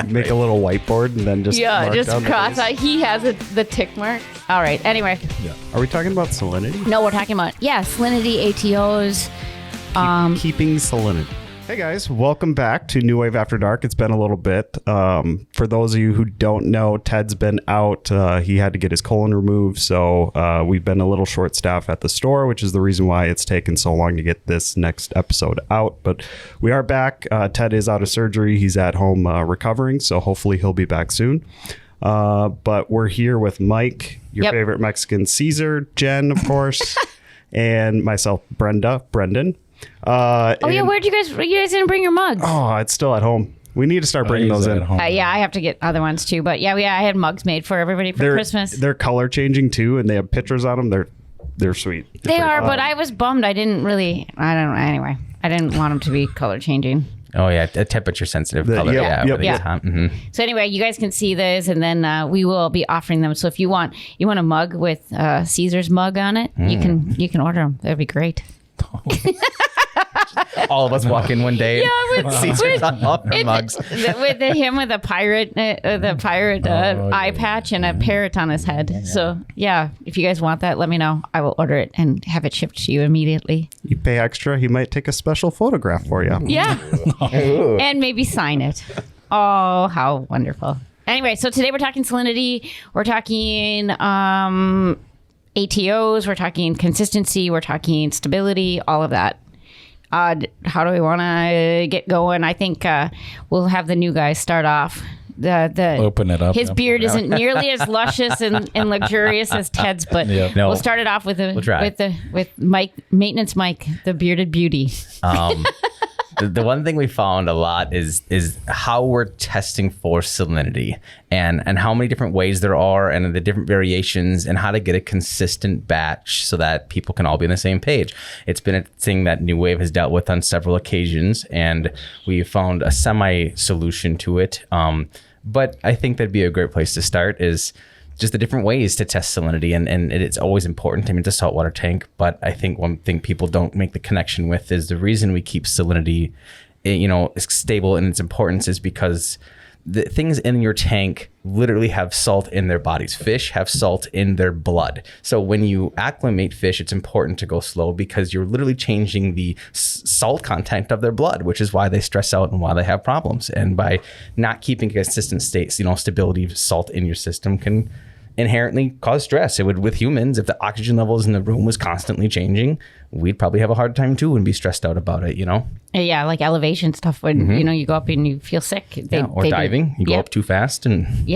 Make a little whiteboard and then just mark just down cross the out. He has the tick mark. All right. Anyway. Yeah. Are we talking about salinity? No, we're talking about Salinity, ATOs. Keeping salinity. Hey guys, welcome back to New Wave After Dark. It's been a little bit. For those of you who don't know, Ted's been out. He had to get his colon removed, so we've been a little short staffed at the store, which is the reason why it's taken so long to get this next episode out. But we are back. Ted is out of surgery. He's at home recovering, so hopefully he'll be back soon. But we're here with Mike, your favorite Mexican Caesar, Jen, of course, and myself, Brendan. Where'd you guys didn't bring your mugs? Oh, it's still at home. We need to start bringing those in. I have to get other ones too. But I had mugs made for everybody for Christmas. They're color changing too, and they have pictures on them. They're sweet. They are, but I was bummed. I didn't want them to be color changing. Oh yeah, a temperature sensitive color. Mm-hmm. So anyway, you guys can see those, and then we will be offering them. So if you want a mug with Caesar's mug on it, you can order them. That'd be great. All of us walk in one day. Yeah, with Caesar's on all our mugs. With him with a pirate, eye patch and a parrot on his head. So if you guys want that, let me know. I will order it and have it shipped to you immediately. You pay extra, he might take a special photograph for you. Yeah, and maybe sign it. Oh, how wonderful! Anyway, so today we're talking salinity. We're talking ATOs. We're talking consistency. We're talking stability. All of that. How do we want to get going? I think we'll have the new guy start off. Open it up. His beard isn't nearly as luscious and luxurious as Ted's, but we'll start it off with Mike, Maintenance Mike, the bearded beauty. The one thing we found a lot is how we're testing for salinity and how many different ways there are and the different variations and how to get a consistent batch so that people can all be on the same page. It's been a thing that New Wave has dealt with on several occasions, and we found a semi-solution to it. But I think that'd be a great place to start is just the different ways to test salinity, and it's always important. I mean, it's a saltwater tank, but I think one thing people don't make the connection with is the reason we keep salinity, stable in its importance is because the things in your tank literally have salt in their bodies. Fish have salt in their blood. So when you acclimate fish, it's important to go slow because you're literally changing the salt content of their blood, which is why they stress out and why they have problems. And by not keeping a consistent state, stability of salt in your system can inherently cause stress. It would with humans, if the oxygen levels in the room was constantly changing, we'd probably have a hard time too and be stressed out about it, Yeah, like elevation stuff when you go up and you feel sick. Or diving, you go up too fast and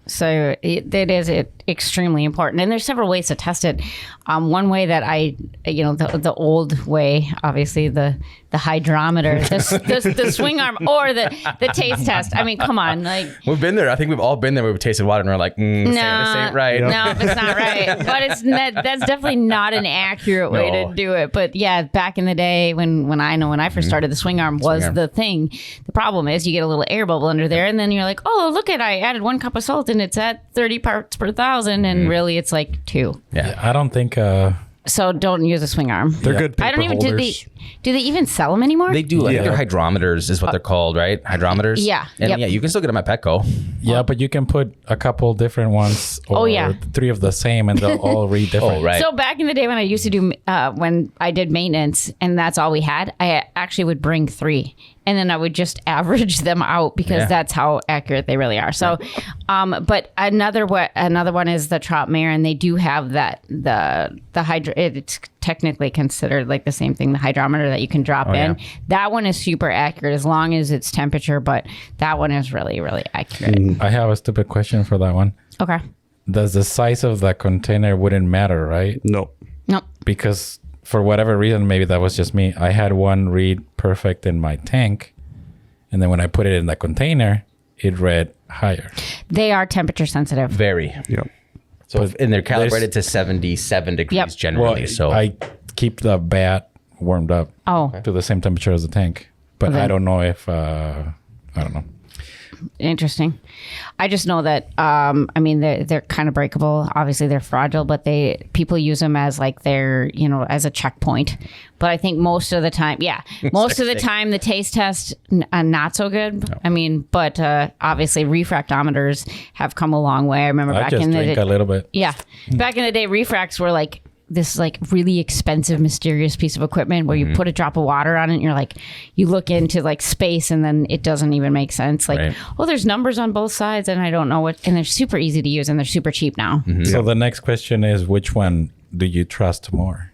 so it is extremely important, and there's several ways to test it. One way that the old way, obviously the hydrometer, the swing arm, or the taste test. I mean, come on, we've been there. I think we've all been there. We've tasted water and we're like, no, this ain't right. No, it's not right. But that's definitely not an accurate way to do it. But back in the day when I first started, the swing arm was the thing. The problem is you get a little air bubble under there, and then you're like, oh, look I added 1 cup of salt and it's at 30 parts per thousand, and really it's like 2. Yeah, I don't think. So don't use a swing arm. They're good paper I don't even holders. Do they even sell them anymore? They do. I think they're hydrometers is what they're called, right? Hydrometers. Yeah. And you can still get them at Petco. Yeah, but you can put a couple different ones or 3 of the same and they'll all read different. Oh, right. So back in the day when I used to do, when I did maintenance and that's all we had, I actually would bring 3. And then I would just average them out because that's how accurate they really are. So, but another one is the Trop Mare, and they do have that it's technically considered like the same thing, the hydrometer that you can drop in. Yeah. That one is super accurate as long as it's temperature, but that one is really, really accurate. I have a stupid question for that one. Okay. Does the size of the container wouldn't matter, right? Nope. Because for whatever reason, maybe that was just me, I had one read perfect in my tank, and then when I put it in the container, it read higher. They are temperature sensitive. Very. Yep. So and they're calibrated to 77 degrees generally. Well, so I keep the bat warmed up to the same temperature as the tank, but I don't know if I don't know. Interesting. I just know that I mean they're kind of breakable. Obviously they're fragile, but people use them as like their, as a checkpoint. But I think most of the time, most of the time the taste test not so good. No. I mean, but obviously refractometers have come a long way. I remember back in the day, a little bit. Yeah, back in the day, refracts were like this like really expensive, mysterious piece of equipment where you put a drop of water on it and you're like, you look into like space and then it doesn't even make sense. Like, there's numbers on both sides and I don't know what, and they're super easy to use and they're super cheap now. Mm-hmm. So the next question is, which one do you trust more?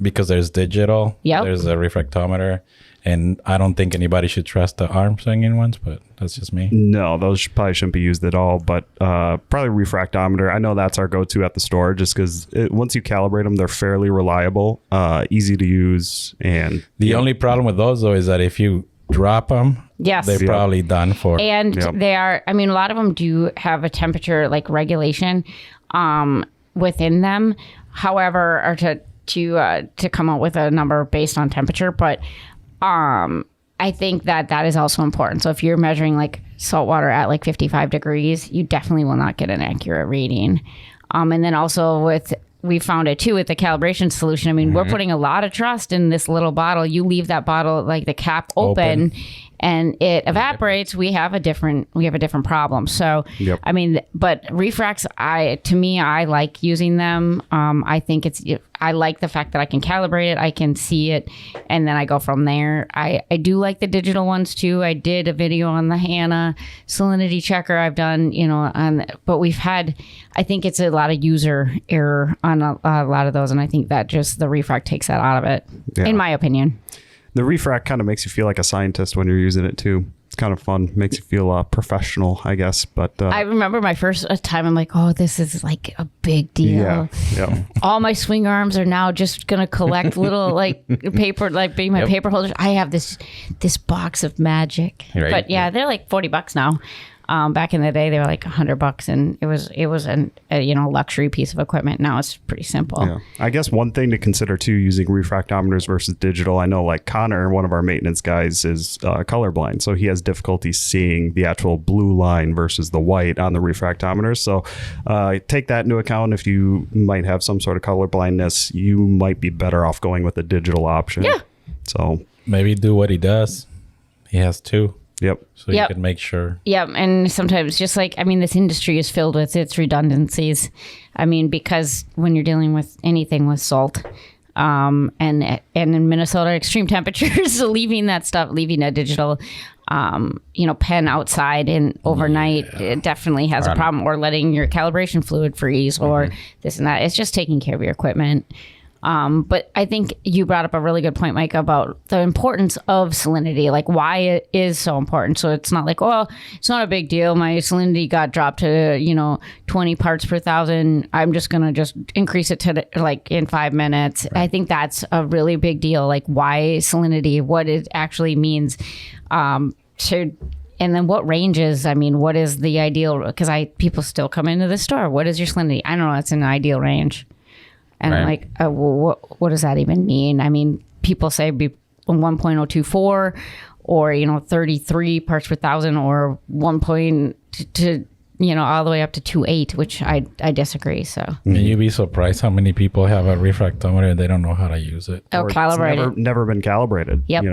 Because there's digital, there's a refractometer, and I don't think anybody should trust the arm swinging ones, but that's just me. No, those probably shouldn't be used at all, but probably refractometer. I know that's our go-to at the store just because once you calibrate them, they're fairly reliable, easy to use. And the only problem with those, though, is that if you drop them, they're probably done for. And they are, I mean, a lot of them do have a temperature like regulation within them. However, or to come up with a number based on temperature, but I think that is also important. So if you're measuring like salt water at like 55 degrees, you definitely will not get an accurate reading. And then also we found it too with the calibration solution. I mean, we're putting a lot of trust in this little bottle. You leave that bottle, like the cap open. And it evaporates, we have a different problem. So, I mean, but refracts, to me, I like using them. I think I like the fact that I can calibrate it, I can see it, and then I go from there. I do like the digital ones too. I did a video on the Hannah Salinity checker I've done, but I think it's a lot of user error on a lot of those. And I think that just the refract takes that out of it, in my opinion. The refract kind of makes you feel like a scientist when you're using it too. It's kind of fun. Makes you feel professional, I guess. But I remember my first time, I'm like, oh, this is like a big deal. Yeah. All my swing arms are now just going to collect little like paper, like being my paper holders. I have this box of magic. Right. But they're like $40 now. Back in the day, they were like $100, and it was a luxury piece of equipment. Now it's pretty simple. Yeah. I guess one thing to consider too, using refractometers versus digital. I know like Connor, one of our maintenance guys, is colorblind, so he has difficulty seeing the actual blue line versus the white on the refractometers. So take that into account. If you might have some sort of color blindness, you might be better off going with a digital option. Yeah. So maybe do what he does. He has two. Yep. So you can make sure. Yep. And sometimes just like, I mean, this industry is filled with its redundancies. I mean, because when you're dealing with anything with salt, and in Minnesota, extreme temperatures, so leaving a digital, pen outside and overnight, it definitely has a problem, or letting your calibration fluid freeze or this and that. It's just taking care of your equipment. But I think you brought up a really good point, Mike, about the importance of salinity, like why it is so important. So it's not like, oh, it's not a big deal. My salinity got dropped to, 20 parts per thousand. I'm just going to increase it to like in 5 minutes. Right. I think that's a really big deal. Like why salinity, what it actually means. And then what ranges, I mean, what is the ideal? Because people still come into the store. What is your salinity? I don't know. It's an ideal range. And I'm like, what does that even mean? I mean, people say 1.024 or, 33 parts per thousand or 1. All the way up to 2.8, which I disagree. So and you'd be surprised how many people have a refractometer and they don't know how to use it. Oh, calibrate it. Never been calibrated. Yep.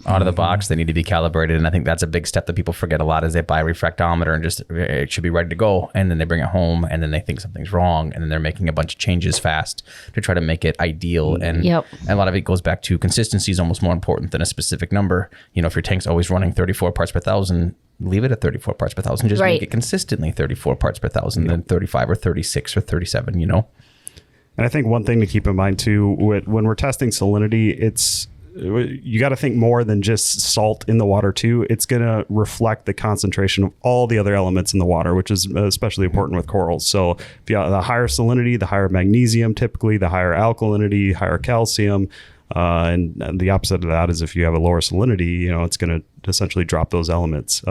Out of the box, they need to be calibrated. And I think that's a big step that people forget a lot, is they buy a refractometer and just, it should be ready to go. And then they bring it home and then they think something's wrong. And then they're making a bunch of changes fast to try to make it ideal. And a lot of it goes back to consistency is almost more important than a specific number. If your tank's always running 34 parts per thousand, leave it at 34 parts per thousand. Just make it consistently 34 parts per thousand, then 35 or 36 or 37, And I think one thing to keep in mind too, when we're testing salinity, you got to think more than just salt in the water too. It's going to reflect the concentration of all the other elements in the water, which is especially important with corals. So if you have the higher salinity, the higher magnesium, typically the higher alkalinity, higher calcium. And the opposite of that is if you have a lower salinity, it's going to essentially drop those elements,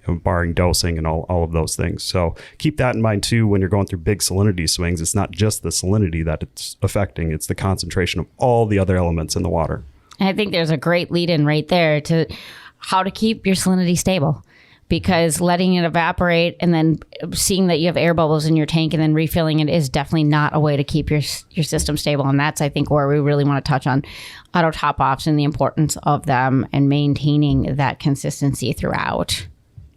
barring dosing and all of those things. So keep that in mind too when you're going through big salinity swings. It's not just the salinity that it's affecting, it's the concentration of all the other elements in the water. I think there's a great lead in right there to how to keep your salinity stable. because letting it evaporate and then seeing that you have air bubbles in your tank and then refilling it is definitely not a way to keep your system stable. And that's, I think, where we really want to touch on auto top offs and the importance of them and maintaining that consistency throughout.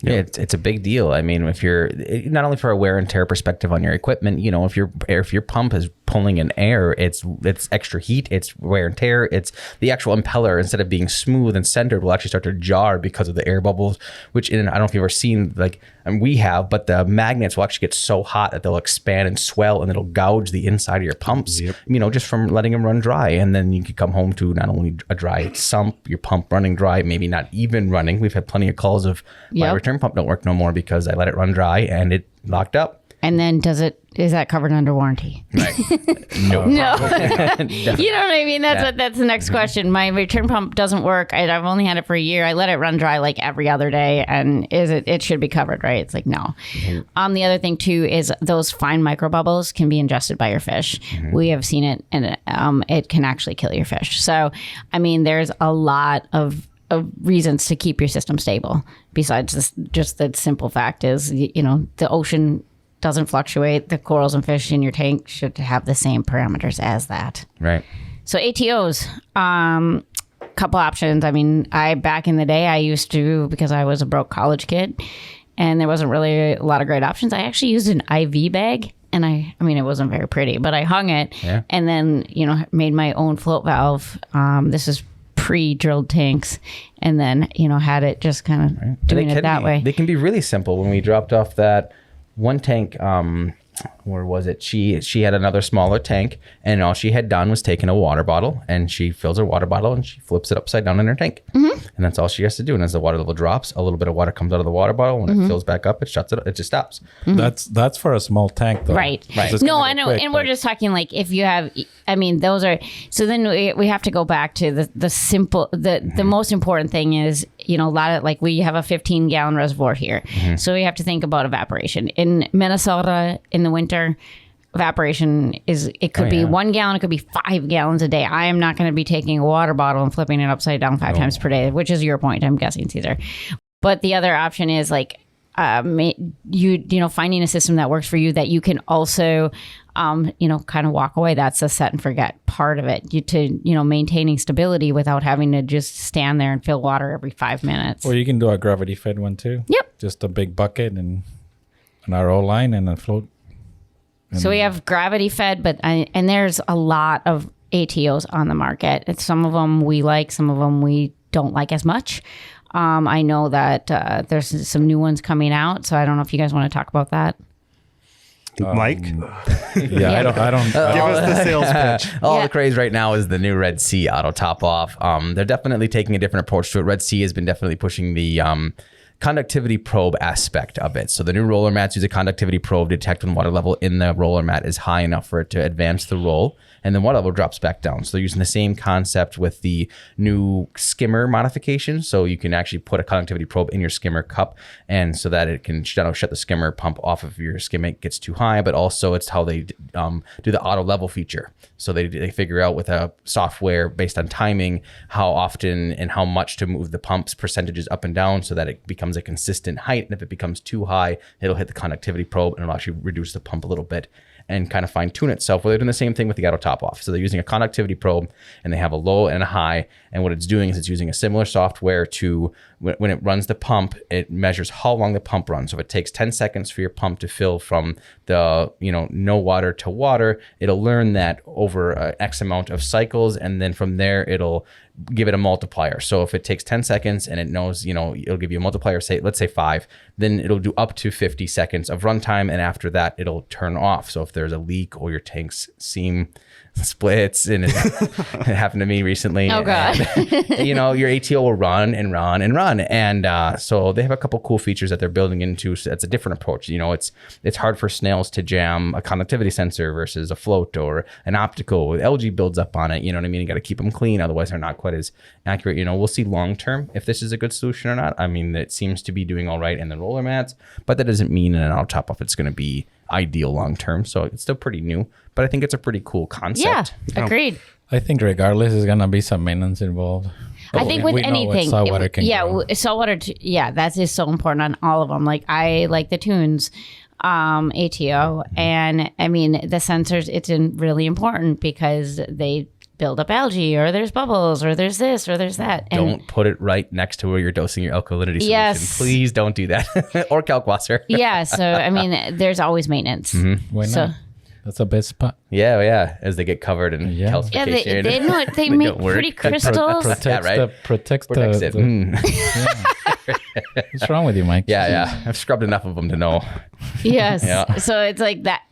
Yeah, it's a big deal. I mean, if you're not only for a wear and tear perspective on your equipment, you know, if your pump is pulling in air, it's extra heat, it's wear and tear, it's the actual impeller, instead of being smooth and centered, will actually start to jar because of the air bubbles, which I don't know if you've ever seen, like, and we have, but the magnets will actually get so hot that they'll expand and swell and it'll gouge the inside of your pumps, you know, just from letting them run dry. And then you could come home to not only a dry sump, your pump running dry, maybe not even running. We've had plenty of calls of my return pump don't work no more because I let it run dry and it locked up. And then is that covered under warranty? Right. No. You know what I mean? That's the next question. My return pump doesn't work. I've only had it for a year. I let it run dry like every other day, and it should be covered, right? It's like, no. The other thing too is those fine micro bubbles can be ingested by your fish. We have seen it, and it can actually kill your fish. So, I mean, there's a lot of reasons to keep your system stable. Besides this, just the simple fact is, you know, the ocean doesn't fluctuate. The corals and fish in your tank should have the same parameters as that. Right. So ATOs, couple options. I mean, back in the day, I used to, because I was a broke college kid and there wasn't really a lot of great options, I actually used an IV bag. And I mean, it wasn't very pretty, but I hung it and then, you know, made my own float valve. This is pre-drilled tanks, and then, you know, had it just kind of doing it that way. They can be really simple. When we dropped off that one tank, where was it? She had another smaller tank, and all she had done was taken a water bottle, and she fills her water bottle and she flips it upside down in her tank. And that's all she has to do. And as the water level drops, a little bit of water comes out of the water bottle. When it fills back up, it shuts it. It just stops. That's for a small tank, though. Right. No, I know. And we're just talking like if you have, I mean, those are, so then we have to go back to the simple, the most important thing is, you know, a lot of, like, we have a 15-gallon reservoir here. So we have to think about evaporation. In Minnesota in the winter, evaporation it could be 1 gallon, it could be 5 gallons a day. I am not going to be taking a water bottle and flipping it upside down 5 times per day, which is your point, I'm guessing, Caesar. But the other option is like you know, finding a system that works for you that you can also you know, kind of walk away. That's a set and forget part of it. You know, maintaining stability without having to just stand there and fill water every 5 minutes. Or you can do a gravity fed one too. Yep. Just a big bucket and an RO line and a float. So we have gravity fed, and there's a lot of ATOs on the market. Some of them we like, some of them we don't like as much. I know that there's some new ones coming out, so I don't know if you guys want to talk about that. Mike? I don't. Give us the sales pitch. All the craze right now is the new Red Sea auto top off. They're definitely taking a different approach to it. Red Sea has been definitely pushing the conductivity probe aspect of it. So the new roller mats use a conductivity probe to detect when water level in the roller mat is high enough for it to advance the roll, and then water level drops back down. So they're using the same concept with the new skimmer modification. So you can actually put a conductivity probe in your skimmer cup, and so that it can shut the skimmer pump off if your skim gets too high, but also it's how they do the auto level feature. So they figure out with a software based on timing how often and how much to move the pump's percentages up and down so that it becomes a consistent height. And if it becomes too high, it'll hit the conductivity probe and it'll actually reduce the pump a little bit and kind of fine tune itself. Well, they're doing the same thing with the auto top off. So they're using a conductivity probe and they have a low and a high. And what it's doing is it's using a similar software to when it runs the pump, it measures how long the pump runs. So if it takes 10 seconds for your pump to fill from the, you know, no water to water, it'll learn that over X amount of cycles. And then from there, it'll give it a multiplier. So if it takes 10 seconds and it knows, you know, it'll give you a multiplier, say, let's say 5, then it'll do up to 50 seconds of runtime. And after that, it'll turn off. So if there's a leak or your tanks seam splits, and it happened to me recently. Oh God. And, you know, your ATO will run and run and run. And so they have a couple cool features that they're building into. So that's a different approach. You know, it's hard for snails to jam a conductivity sensor versus a float or an optical. Algae builds up on it. You know what I mean? You got to keep them clean. Otherwise they're not quite as accurate. You know, we'll see long-term if this is a good solution or not. I mean, it seems to be doing all right in the roller mats, but that doesn't mean in an auto top off it's going to be ideal long-term. So it's still pretty new, but I think it's a pretty cool concept. Yeah, agreed. I think regardless, there's going to be some maintenance involved. I think with anything, saltwater can saltwater. That is so important on all of them. Like I like the tunes, ATO, and I mean the sensors. It's really important because they build up algae, or there's bubbles, or there's this, or there's that. And don't put it right next to where you're dosing your alkalinity solution. Yes. Please don't do that. Or kalkwasser. Yeah. So, I mean, there's always maintenance. Why not? That's a best spot. Yeah. As they get covered in calcification. Yeah, they make pretty crystals. Protects it. What's wrong with you, Mike? Yeah. I've scrubbed enough of them to know. Yes. Yeah. So it's like that.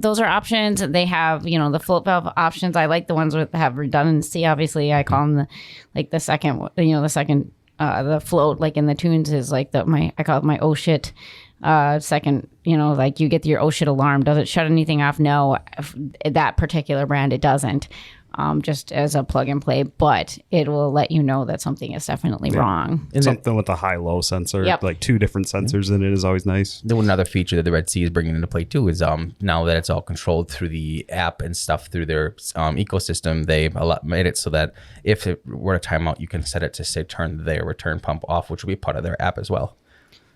Those are options. They have, the float valve options. I like the ones that have redundancy. Obviously, I call them the second. The float like in the tunes is like I call it my oh shit. Second, like you get your oh shit alarm. Does it shut anything off? No, that particular brand, it doesn't. Just as a plug and play, but it will let you know that something is definitely wrong. And something with a high-low sensor, like 2 different sensors in it is always nice. Another feature that the Red Sea is bringing into play too is now that it's all controlled through the app and stuff through their ecosystem, they've made it so that if it were a timeout, you can set it to say turn their return pump off, which will be part of their app as well.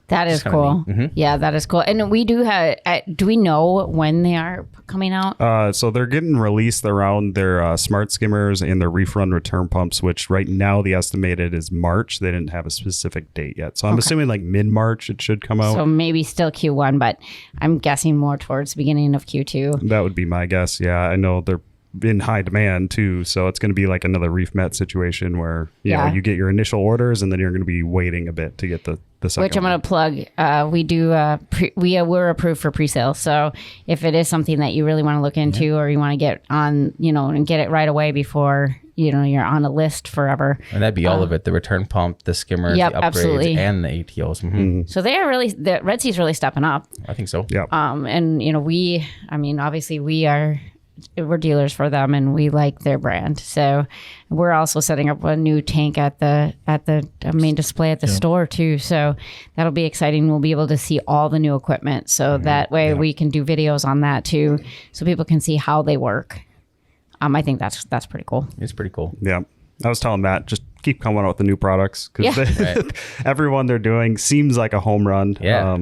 That is cool. Yeah, that is cool. And we do have, do we know when they are coming out? So they're getting released around their smart skimmers and their reef run return pumps, which right now the estimated is March. They didn't have a specific date yet. So I'm assuming like mid-March it should come out. So maybe still Q1, but I'm guessing more towards the beginning of Q2. That would be my guess. Yeah, I know they're in high demand too, so it's going to be like another reef met situation where you know you get your initial orders and then you're going to be waiting a bit to get the second which I'm going to plug. We do we're approved for pre-sale, so if it is something that you really want to look into or you want to get on, and get it right away before you're on a list forever, and that'd be all of it: the return pump, the skimmers, the upgrades, absolutely. And the ATOs. So they are really, the Red Sea's really stepping up. I think so. Yeah. And obviously we're dealers for them and we like their brand. So we're also setting up a new tank at the main display at the store too. So that'll be exciting. We'll be able to see all the new equipment. So that way we can do videos on that too. So people can see how they work. I think that's pretty cool. It's pretty cool. Yeah. I was telling Matt, just keep coming out with the new products because everyone they're doing seems like a home run. Yeah.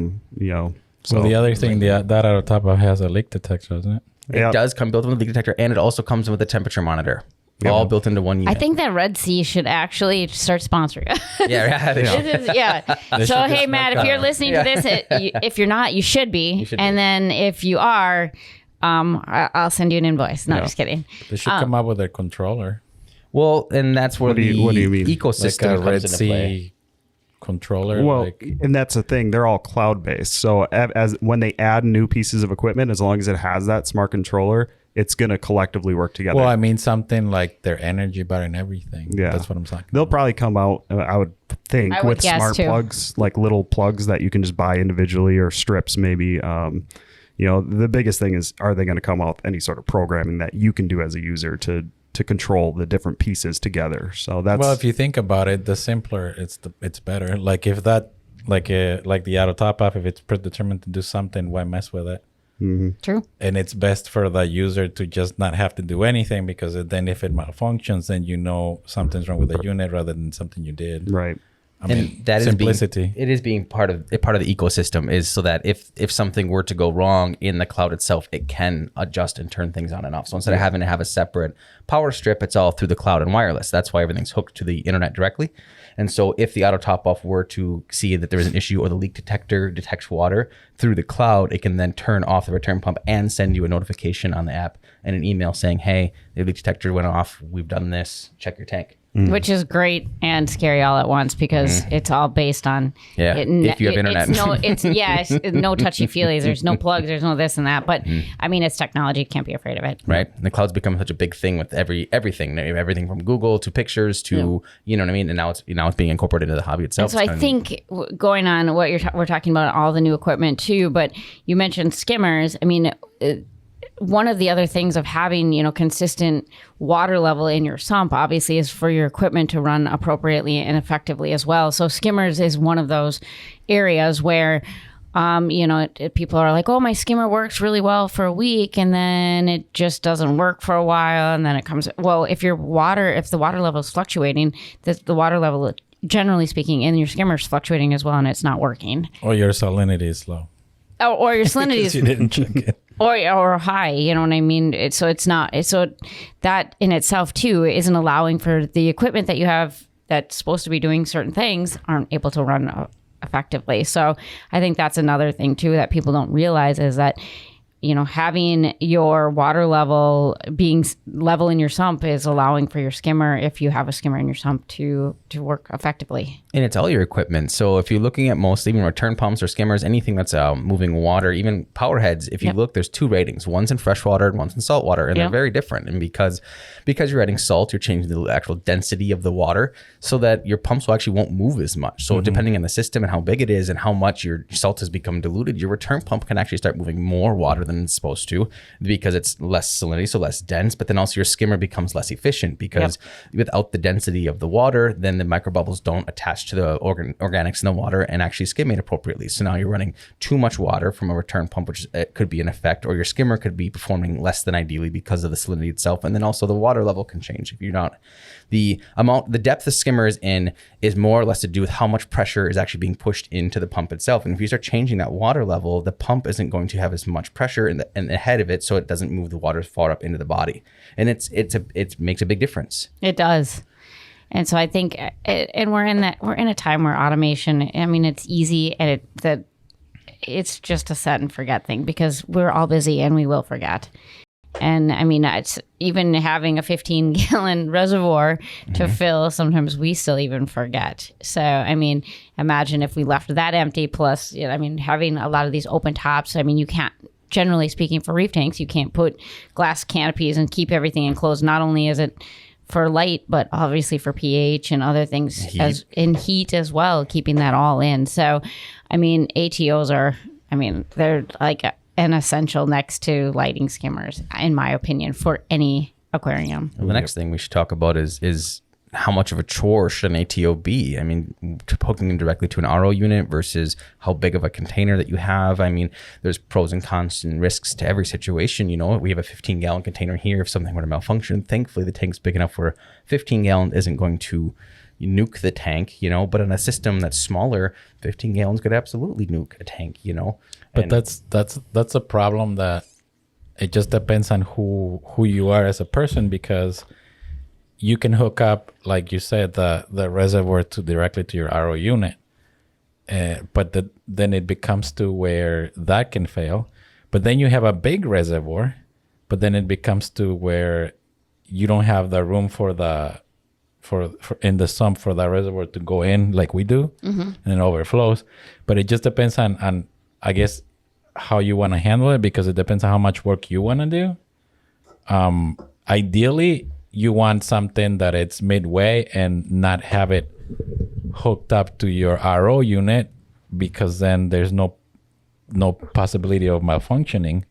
So the other thing, that out of top of has a leak detector, doesn't it? It does come built with a leak detector, and it also comes with a temperature monitor. All built into one unit. I think that Red Sea should actually start sponsoring us. So, hey, Matt, if you're listening to this, if you're not, you should be. And then if you are, I'll send you an invoice. No, just kidding. They should come up with a controller. Well, and that's where what do you mean? Ecosystem like a comes Red into Sea play. Controller. Well, and that's the thing. They're all cloud-based. So as when they add new pieces of equipment, as long as it has that smart controller, it's going to collectively work together. Well, I mean something like their energy bar and everything. Yeah. That's what I'm talking They'll about. probably come out, I would think, with smart plugs, like little plugs that you can just buy individually or strips maybe. The biggest thing is, are they going to come out with any sort of programming that you can do as a user to control the different pieces together? So that's, well, if you think about it, the simpler it's better. Like if that like the auto top off, if it's predetermined to do something, why mess with it? True. And it's best for the user to just not have to do anything, because then if it malfunctions, then something's wrong with the unit rather than something you did. Right. I mean, that simplicity. It is being part of the ecosystem, is so that if something were to go wrong in the cloud itself, it can adjust and turn things on and off. So instead of having to have a separate power strip, it's all through the cloud and wireless. That's why everything's hooked to the internet directly. And so if the auto top off were to see that there is an issue or the leak detector detects water through the cloud, it can then turn off the return pump and send you a notification on the app and an email saying, hey, the leak detector went off. We've done this. Check your tank. Which is great and scary all at once, because it's all based on if you have internet. It's no touchy feelies. There's no plugs. There's no this and that. But I mean, it's technology. Can't be afraid of it. Right. And the cloud's become such a big thing with everything from Google to pictures to you know what I mean. And now it's being incorporated into the hobby itself. And so I think going on what we're talking about, all the new equipment too. But you mentioned skimmers. I mean. One of the other things of having, consistent water level in your sump, obviously, is for your equipment to run appropriately and effectively as well. So skimmers is one of those areas where People are like, oh, my skimmer works really well for a week and then it just doesn't work for a while. And then it comes, well, if the water level is fluctuating, the water level, generally speaking, in your skimmer is fluctuating as well and it's not working. Or your salinity is low. Oh, or your salinity is you didn't check it. Or high, you know what I mean? So that in itself too isn't allowing for the equipment that you have that's supposed to be doing certain things aren't able to run effectively. So I think that's another thing too that people don't realize is that, having your water level being level in your sump is allowing for your skimmer, if you have a skimmer in your sump, to work effectively. And it's all your equipment. So if you're looking at most, even return pumps or skimmers, anything that's moving water, even power heads, if you look, there's 2 ratings. One's in fresh water and one's in salt water. And they're very different. And because you're adding salt, you're changing the actual density of the water so that your pumps won't move as much. So depending on the system and how big it is and how much your salt has become diluted, your return pump can actually start moving more water than it's supposed to because it's less salinity, so less dense. But then also your skimmer becomes less efficient because without the density of the water, then the microbubbles don't attach to the organics in the water and actually skim it appropriately. So now you're running too much water from a return pump, which could be an effect, or your skimmer could be performing less than ideally because of the salinity itself. And then also the water level can change if you're not. The depth the skimmer is in is more or less to do with how much pressure is actually being pushed into the pump itself. And if you start changing that water level, the pump isn't going to have as much pressure in the head of it, so it doesn't move the water far up into the body. And it makes a big difference. It does. And so I think, and we're in a time where automation, I mean, it's easy and it's just a set and forget thing because we're all busy and we will forget. And I mean, it's even having a 15-gallon reservoir to fill, sometimes we still even forget. So, I mean, imagine if we left that empty plus, having a lot of these open tops. I mean, you can't, generally speaking, for reef tanks, you can't put glass canopies and keep everything enclosed. Not only is it for light, but obviously for pH and other things heat as well, keeping that all in. So, I mean, ATOs they're like an essential next to lighting skimmers, in my opinion, for any aquarium. Well, the next thing we should talk about is how much of a chore should an ATO be? I mean, hooking them directly to an RO unit versus how big of a container that you have. I mean, there's pros and cons and risks to every situation. We have a 15-gallon container here. If something were to malfunction, thankfully the tank's big enough where 15-gallon isn't going to nuke the tank, but in a system that's smaller, 15 gallons could absolutely nuke a tank, But that's a problem that it just depends on who you are as a person, because you can hook up, like you said, the reservoir directly to your RO unit, but then it becomes to where that can fail. But then you have a big reservoir, but then it becomes to where you don't have the room for in the sump for that reservoir to go in like we do, and it overflows. But it just depends on I guess how you want to handle it, because it depends on how much work you want to do. Ideally, you want something that it's midway and not have it hooked up to your RO unit, because then there's no possibility of malfunctioning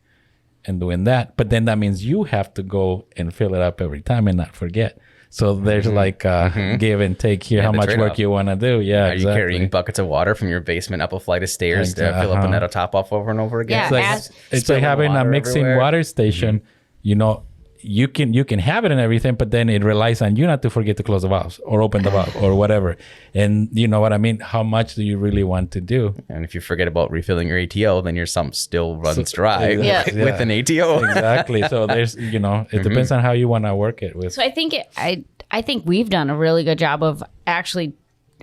and doing that. But then that means you have to go and fill it up every time and not forget. So there's like a give and take here, how much work you want to do. Yeah, Are you carrying buckets of water from your basement up a flight of stairs to fill up a netto top off over and over again? Yeah, it's like having a mixing water station. You can have it and everything, but then it relies on you not to forget to close the valves or open the valve or whatever. And you know what I mean? How much do you really want to do? And if you forget about refilling your ATO, then your sump still runs dry with an ATO. Exactly. So there's, it depends on how you want to work it with. So I think we've done a really good job of actually,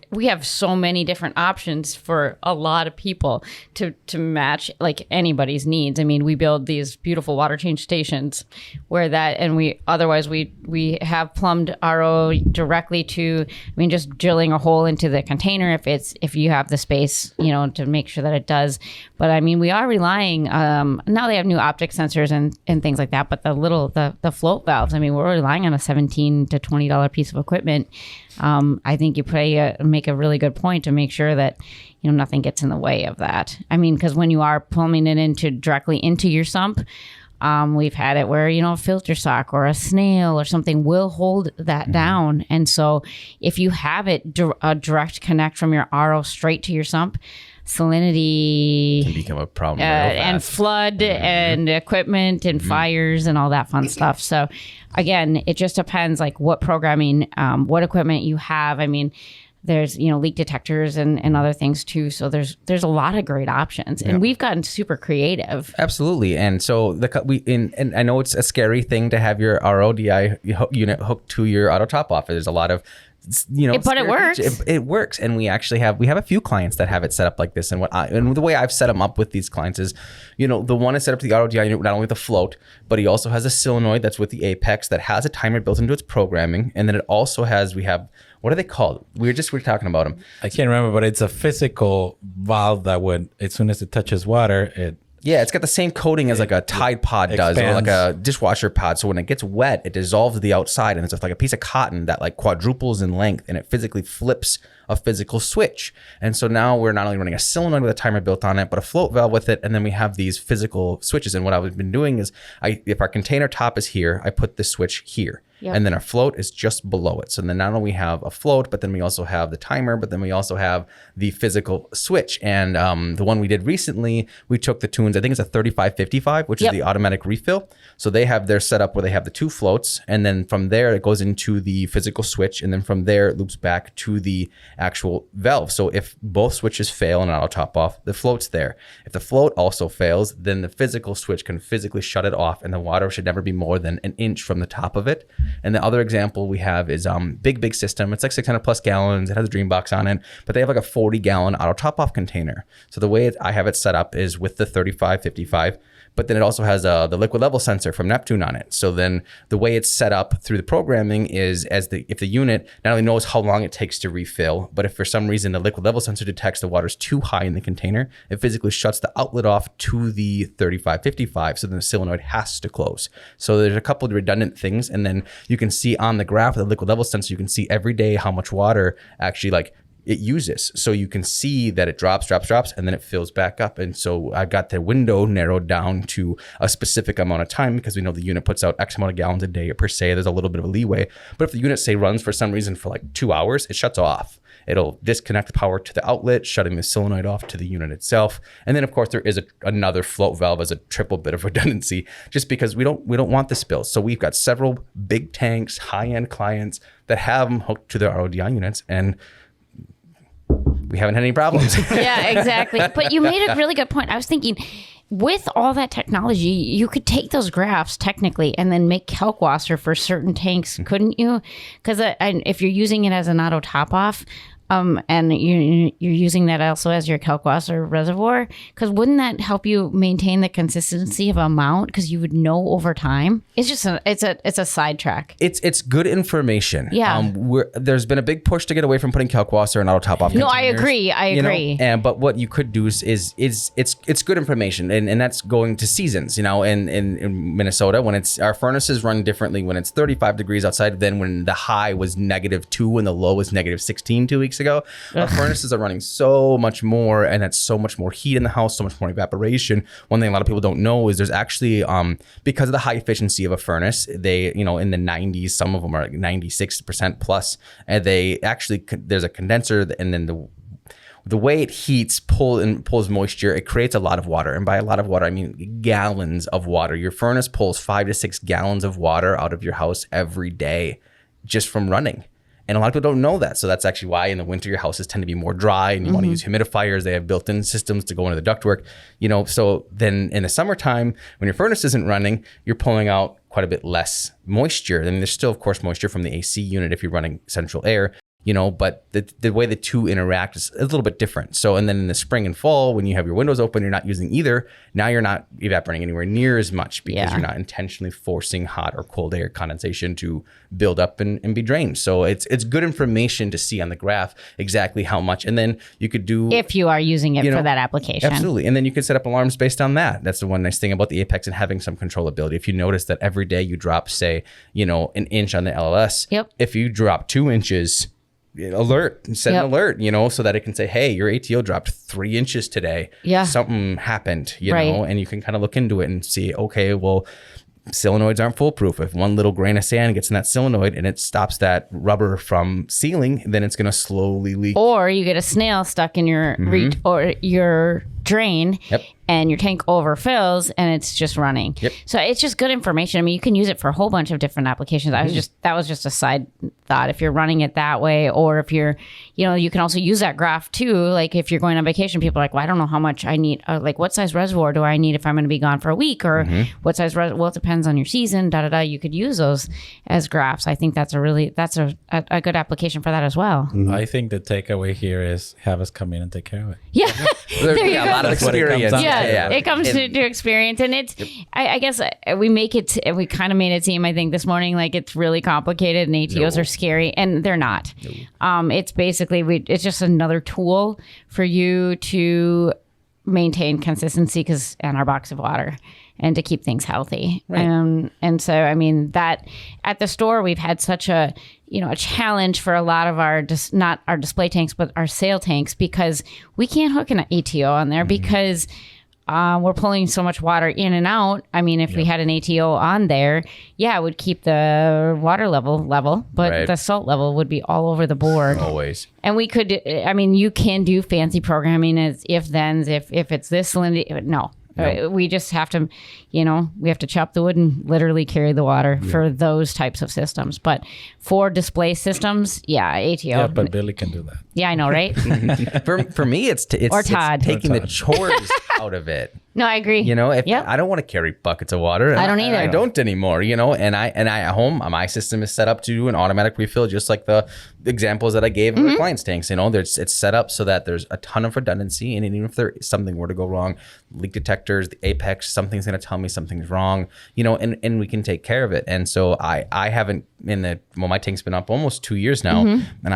we have so many different options for a lot of people to match like anybody's needs. I mean, we build these beautiful water change stations where we have plumbed RO directly to, just drilling a hole into the container if you have the space, to make sure that it does. But we are relying, now they have new optic sensors and things like that, but the float valves, we're relying on a $17 to $20 piece of equipment. I think you make a really good point to make sure that nothing gets in the way of that. Because when you are plumbing it directly into your sump, We've had it where, a filter sock or a snail or something will hold that down. And so if you have it a direct connect from your RO straight to your sump, salinity Can become a problem and flood and equipment and fires and all that fun stuff. So again, it just depends like what programming, what equipment you have. I mean, there's, leak detectors and other things too. So there's a lot of great options, and we've gotten super creative. Absolutely. And so and I know it's a scary thing to have your RODI unit hooked to your auto top off. There's a lot of, but it works. It works. And we actually have a few clients that have it set up like this. And the way I've set them up with these clients is, the one is set up to the RODI unit, not only with the float, but he also has a solenoid that's with the Apex that has a timer built into its programming. And then it also has, what are they called? We were talking about them. I can't remember, but it's a physical valve that would, as soon as it touches water, it's got the same coating as like a Tide Pod does, or like a dishwasher pod. So when it gets wet, it dissolves the outside, and it's like a piece of cotton that like quadruples in length, and it physically flips a physical switch. And so now we're not only running a solenoid with a timer built on it, but a float valve with it, and then we have these physical switches. And what I've been doing is, if our container top is here, I put the switch here. Yep. And then our float is just below it. So then not only we have a float, but then we also have the timer, but then we also have the physical switch. And the one we did recently, we took the tunes, I think it's a 3555, which is the automatic refill. So they have their setup where they have the two floats, and then from there it goes into the physical switch, and then from there it loops back to the actual valve. So if both switches fail and auto top off, the float's there. If the float also fails, then the physical switch can physically shut it off, and the water should never be more than an inch from the top of it. And the other example we have is big system. It's like 600 plus gallons. It has a dream box on it, but they have like a 40-gallon auto top off container. So the way I have it set up is with the 3555, but then it also has the liquid level sensor from Neptune on it. So then the way it's set up through the programming is if the unit not only knows how long it takes to refill, but if for some reason the liquid level sensor detects the water's too high in the container, it physically shuts the outlet off to the 3555. So then the solenoid has to close. So there's a couple of redundant things. And then you can see on the graph of the liquid level sensor, you can see every day how much water actually it uses. So you can see that it drops, and then it fills back up. And so I've got the window narrowed down to a specific amount of time, because we know the unit puts out X amount of gallons a day per se. There's a little bit of a leeway. But if the unit, say, runs for some reason for like 2 hours, it shuts off. It'll disconnect the power to the outlet, shutting the solenoid off to the unit itself. And then, of course, there is another float valve as a triple bit of redundancy, just because we don't want the spills. So we've got several big tanks, high-end clients that have them hooked to their RODI units, and we haven't had any problems. Yeah, exactly. But you made a really good point. I was thinking, with all that technology, you could take those graphs technically and then make Kalkwasser for certain tanks, couldn't you? Because if you're using it as an auto top off, and you're using that also as your Kalkwasser reservoir, because wouldn't that help you maintain the consistency of amount, because you would know over time? It's just it's a sidetrack. It's good information. Yeah. There's been a big push to get away from putting Kalkwasser and auto top off. No, I agree. But what you could do is it's good information, and that's going to seasons. In Minnesota, when our furnaces run differently when it's 35 degrees outside than when the high was -2 and the low was -16 2 weeks ago. Our furnaces are running so much more, and that's so much more heat in the house, so much more evaporation. One thing a lot of people don't know is there's actually, because of the high efficiency of a furnace, they, in the 90s, some of them are like 96% plus, and there's a condenser, and then the way it heats, pulls moisture, it creates a lot of water. And by a lot of water, I mean gallons of water. Your furnace pulls 5 to 6 gallons of water out of your house every day just from running. And a lot of people don't know that. So that's actually why in the winter your houses tend to be more dry, and you want to use humidifiers. They have built-in systems to go into the ductwork. So then in the summertime, when your furnace isn't running, you're pulling out quite a bit less moisture. And there's still, of course, moisture from the AC unit if you're running central air. But the way the two interact is a little bit different. So, and then in the spring and fall, when you have your windows open, you're not using either. Now you're not evaporating anywhere near as much, because you're not intentionally forcing hot or cold air condensation to build up and be drained. So it's good information to see on the graph exactly how much. And then you could do, if you are using it for that application. Absolutely. And then you could set up alarms based on that. That's the one nice thing about the Apex and having some controllability. If you notice that every day you drop, say, an inch on the LLS, if you drop 2 inches, alert, set an alert, you know, so that it can say, hey, your ATO dropped 3 inches today. Yeah. Something happened, you know, and you can kind of look into it and see, okay, well, solenoids aren't foolproof. If one little grain of sand gets in that solenoid and it stops that rubber from sealing, then it's going to slowly leak. Or you get a snail stuck in your or your drain, and your tank overfills and it's just running. So it's just good information. I mean, you can use it for a whole bunch of different applications. That was just a side thought. If you're running it that way, or if you're, you know, you can also use that graph too. Like if you're going on vacation, people are like, well, I don't know how much I need. Like what size reservoir do I need if I'm going to be gone for a week, or what size well, it depends on your season, You could use those as graphs. I think that's a good application for that as well. I think the takeaway here is have us come in and take care of it. Yeah. There you go. A lot of experience. It comes to experience, and it's. I guess we kind of made it seem. I think this morning like it's really complicated, and ATOs are scary, and they're not. It's basically it's just another tool for you to maintain consistency and our box of water, and to keep things healthy. And so I mean that at the store we've had such a challenge for a lot of our not our display tanks but our sale tanks, because we can't hook an ATO on there because we're pulling so much water in and out. I mean, if we had an ATO on there, it would keep the water level, but the salt level would be all over the board. Always. And we could, I mean, you can do fancy programming as if-thens, if it's this salinity. No. We just have to, we have to chop the wood and literally carry the water for those types of systems. But for display systems, ATO. Yeah, but Billy can do that. Yeah, I know, right? For me, it's taking the chores out of it. No, I agree. I don't want to carry buckets of water. I don't either. I don't anymore, and I at home, my system is set up to do an automatic refill, just like the examples that I gave of the client's tanks. It's set up so that there's a ton of redundancy, and even if something were to go wrong, leak detectors, the apex, something's going to tell me something's wrong, and we can take care of it. And so I haven't my tank's been up almost 2 years now, and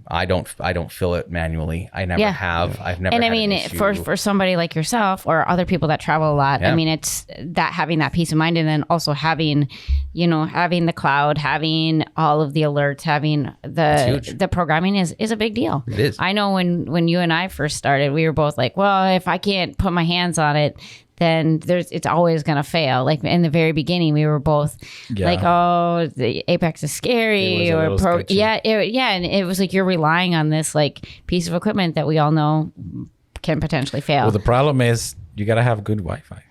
I don't fill it manually. I never have. I've never. And I mean, for somebody like yourself or other people that travel a lot, I mean, it's that having that peace of mind, and then also having the cloud, having all of the alerts, having the programming is a big deal. It is. I know when you and I first started, we were both like, well, if I can't put my hands on it, then it's always going to fail. Like in the very beginning, we were both like, oh, the apex is scary, and it was like you're relying on this like piece of equipment that we all know can potentially fail. Well, the problem is you got to have good Wi-Fi.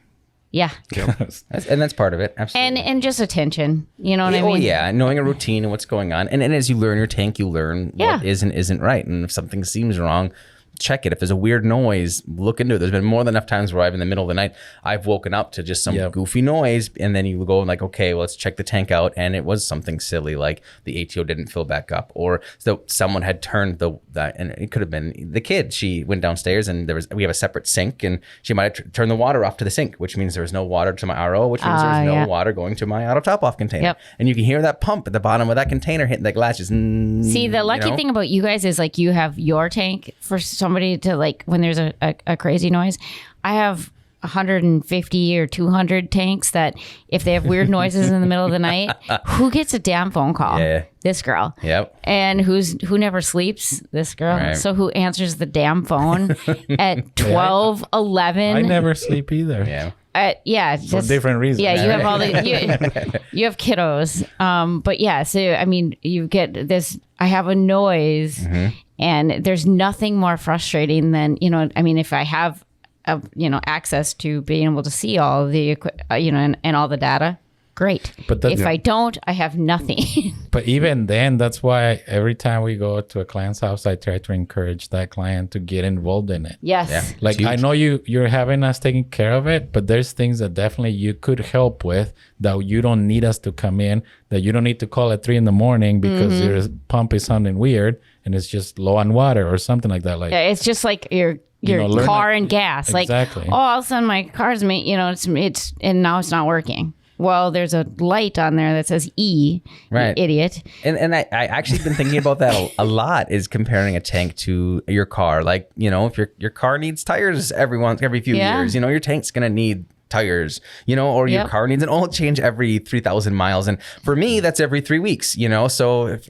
Yeah. And that's part of it. Absolutely. And just attention. You know what I mean? Oh, yeah. Knowing a routine and what's going on. And as you learn your tank, you learn what is and isn't right. And if something seems wrong, check it. If there's a weird noise, look into it. There's been more than enough times where in the middle of the night, I've woken up to just some goofy noise, and then you go like, okay, well, let's check the tank out, and it was something silly, like the ATO didn't fill back up, or so someone had turned and it could have been the kid. She went downstairs, and we have a separate sink, and she might have turned the water off to the sink, which means there's no water to my RO, which means there's no water going to my auto top-off container. And you can hear that pump at the bottom of that container hitting the glass. See, the lucky thing about you guys is like you have your tank for somebody to like when there's a crazy noise. I have 150 or 200 tanks that if they have weird noises in the middle of the night, who gets a damn phone call? This girl. Yep. And who never sleeps? This girl. Right. So who answers the damn phone at 12, 11? I never sleep either. Just for different reasons. Yeah, you have all the you have kiddos. But yeah, so I mean, you get this. I have a noise, and there's nothing more frustrating than I mean, if I have access to being able to see all of the and all the data. Great. But if I don't, I have nothing. But even then, that's why every time we go to a client's house, I try to encourage that client to get involved in it. Yes. Yeah. Like I know you're having us taking care of it, but there's things that definitely you could help with that you don't need us to come in, that you don't need to call at 3 a.m. because your pump is sounding weird and it's just low on water or something like that. Like it's just like your car and gas. Exactly. Like, all of a sudden my car's it's and now it's not working. Well, there's a light on there that says E, right. You idiot. And I actually been thinking about that a lot, is comparing a tank to your car. Like, if your car needs tires every few years, your tank's going to need tires, you know, or your Yep. car needs an oil change every 3,000 miles. And for me, that's every 3 weeks, you know. So if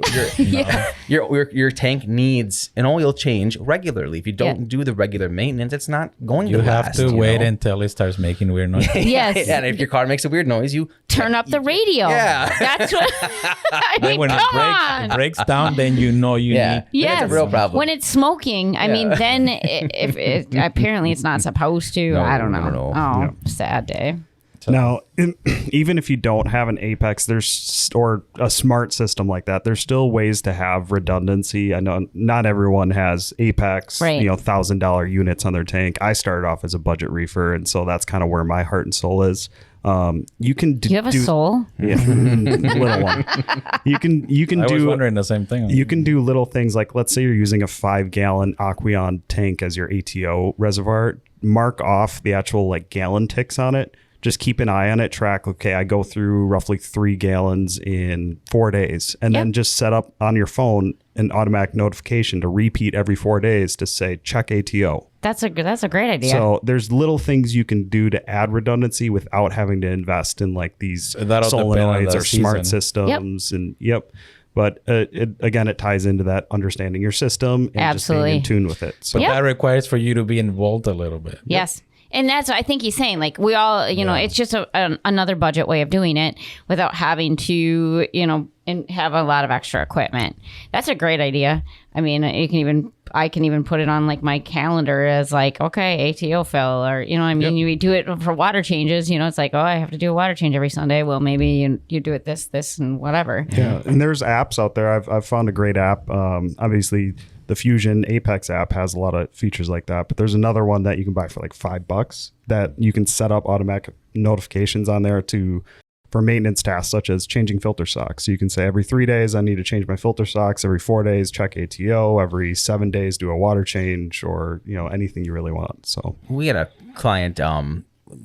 your tank needs an oil change regularly. If you don't do the regular maintenance, it's not going You to have last, to you wait know? until it starts making weird noises. Yes. And if your car makes a weird noise, you Turn up the radio. Yeah. That's what. I Then mean, when come on. it breaks down, then you know you Yeah. need. Yes. It's a real problem. When it's smoking, I mean, then if it, apparently it's not supposed to. No, I don't know. no. Oh, sad day. Now, even if you don't have an Apex, or a smart system like that, there's still ways to have redundancy. I know not everyone has Apex, Right. $1,000 units on their tank. I started off as a budget reefer, and so that's kind of where my heart and soul is. You can Do you have a soul? Yeah, little one. You can I was do. wondering the same thing. You can do little things like, let's say you're using a 5-gallon Aqueon tank as your ATO reservoir. Mark off the actual like gallon ticks on it. Just keep an eye on it. Track, okay, I go through roughly 3 gallons in 4 days. And then just set up on your phone an automatic notification to repeat every 4 days to say, check ATO. That's a great idea. So there's little things you can do to add redundancy without having to invest in like these That'll depend on solenoids the or smart season. systems. And but it ties into that understanding your system and Absolutely. just being in tune with it. So Yep. That requires for you to be involved a little bit. Yes. And that's what I think he's saying. Like we all, you know, it's just another budget way of doing it without having to, you know, and have a lot of extra equipment. That's a great idea. I mean, I can even put it on like my calendar as like, okay, ATO fill, or, you know, I mean, you do it for water changes, you know, it's like, oh, I have to do a water change every Sunday. Well, maybe you do it this and whatever. yeah, and there's apps out there. I've found a great app. Obviously, the Fusion Apex app has a lot of features like that, but there's another one that you can buy for like $5 that you can set up automatic notifications on there for maintenance tasks such as changing filter socks. So you can say every 3 days I need to change my filter socks, every 4 days check ATO, every 7 days do a water change, or anything you really want. So we had a client,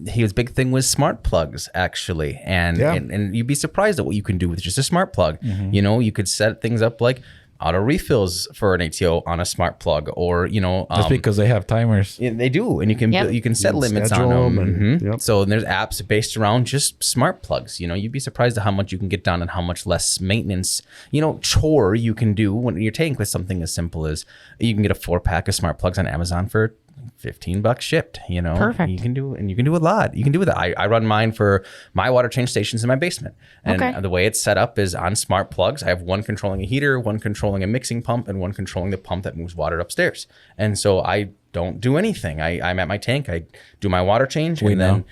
his big thing was smart plugs, actually. And you'd be surprised at what you can do with just a smart plug. You know, you could set things up like auto refills for an ATO on a smart plug, or Just because they have timers. yeah, they do, and you can Yep. you can set limits on schedule them. 'em and- Mhm. yep. So there's apps based around just smart plugs. You'd be surprised at how much you can get done and how much less maintenance, chore you can do when you're taking with something as simple as you can get a 4-pack of smart plugs on Amazon for $15 shipped. Perfect. You can do a lot. You can do with it. I run mine for my water change stations in my basement, and Okay. the way it's set up is on smart plugs. I have one controlling a heater, one controlling a mixing pump, and one controlling the pump that moves water upstairs. And so I don't do anything. I'm at my tank. I do my water change, and then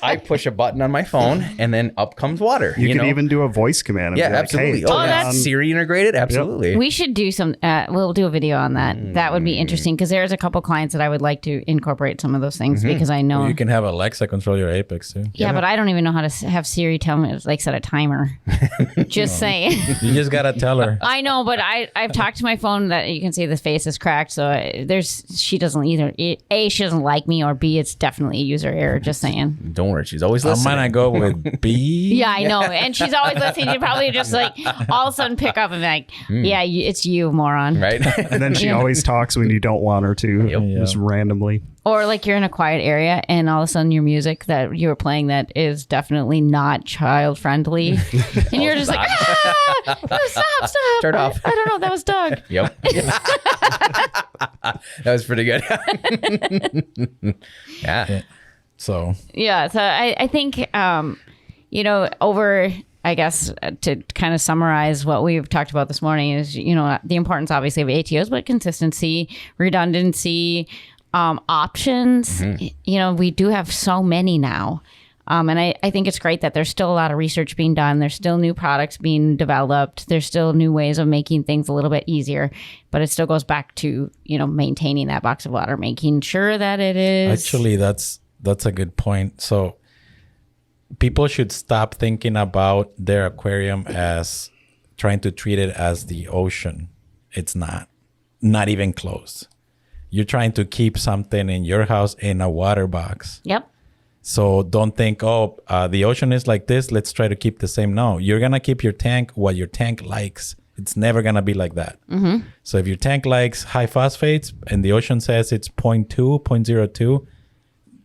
I push a button on my phone, and then up comes water. you can know? even do a voice command. and Yeah, be like, absolutely. Hey, Oh, turn that's on- Siri integrated. Absolutely. We should do some. We'll do a video on that. That would be interesting because there's a couple clients that I would like to incorporate some of those things because I know. You can have Alexa control your Apex too. Yeah, but I don't even know how to have Siri tell me, like, set a timer. Just saying. You just gotta tell her. I know, but I've talked to my phone that you can see the face is cracked. So she doesn't either. A, she doesn't like me, or B, it's definitely a user error. Just saying. Don't worry, she's always I'm listening. gonna go with B. Yeah, I know. And she's always listening. You probably just like all of a sudden pick up and be like, yeah, it's you, moron. Right? And then she always talks when you don't want her to, Yep. just randomly. Or like you're in a quiet area and all of a sudden your music that you were playing that is definitely not child friendly. And you're just like, stop. Turn it off. I don't know. That was Doug. Yep. That was pretty good. Yeah. So Yeah. So I think, over, I guess, to kind of summarize what we've talked about this morning is, the importance obviously of ATOs, but consistency, redundancy, options. We do have so many now. And I think it's great that there's still a lot of research being done. There's still new products being developed. There's still new ways of making things a little bit easier. But it still goes back to, maintaining that box of water, making sure that it is. actually, that's a good point. So people should stop thinking about their aquarium as trying to treat it as the ocean. It's not even close. You're trying to keep something in your house in a water box. Yep. So don't think, the ocean is like this, let's try to keep the same. No, you're going to keep your tank what your tank likes. It's never going to be like that. Mm-hmm. So if your tank likes high phosphates and the ocean says it's 0.2, 0.02,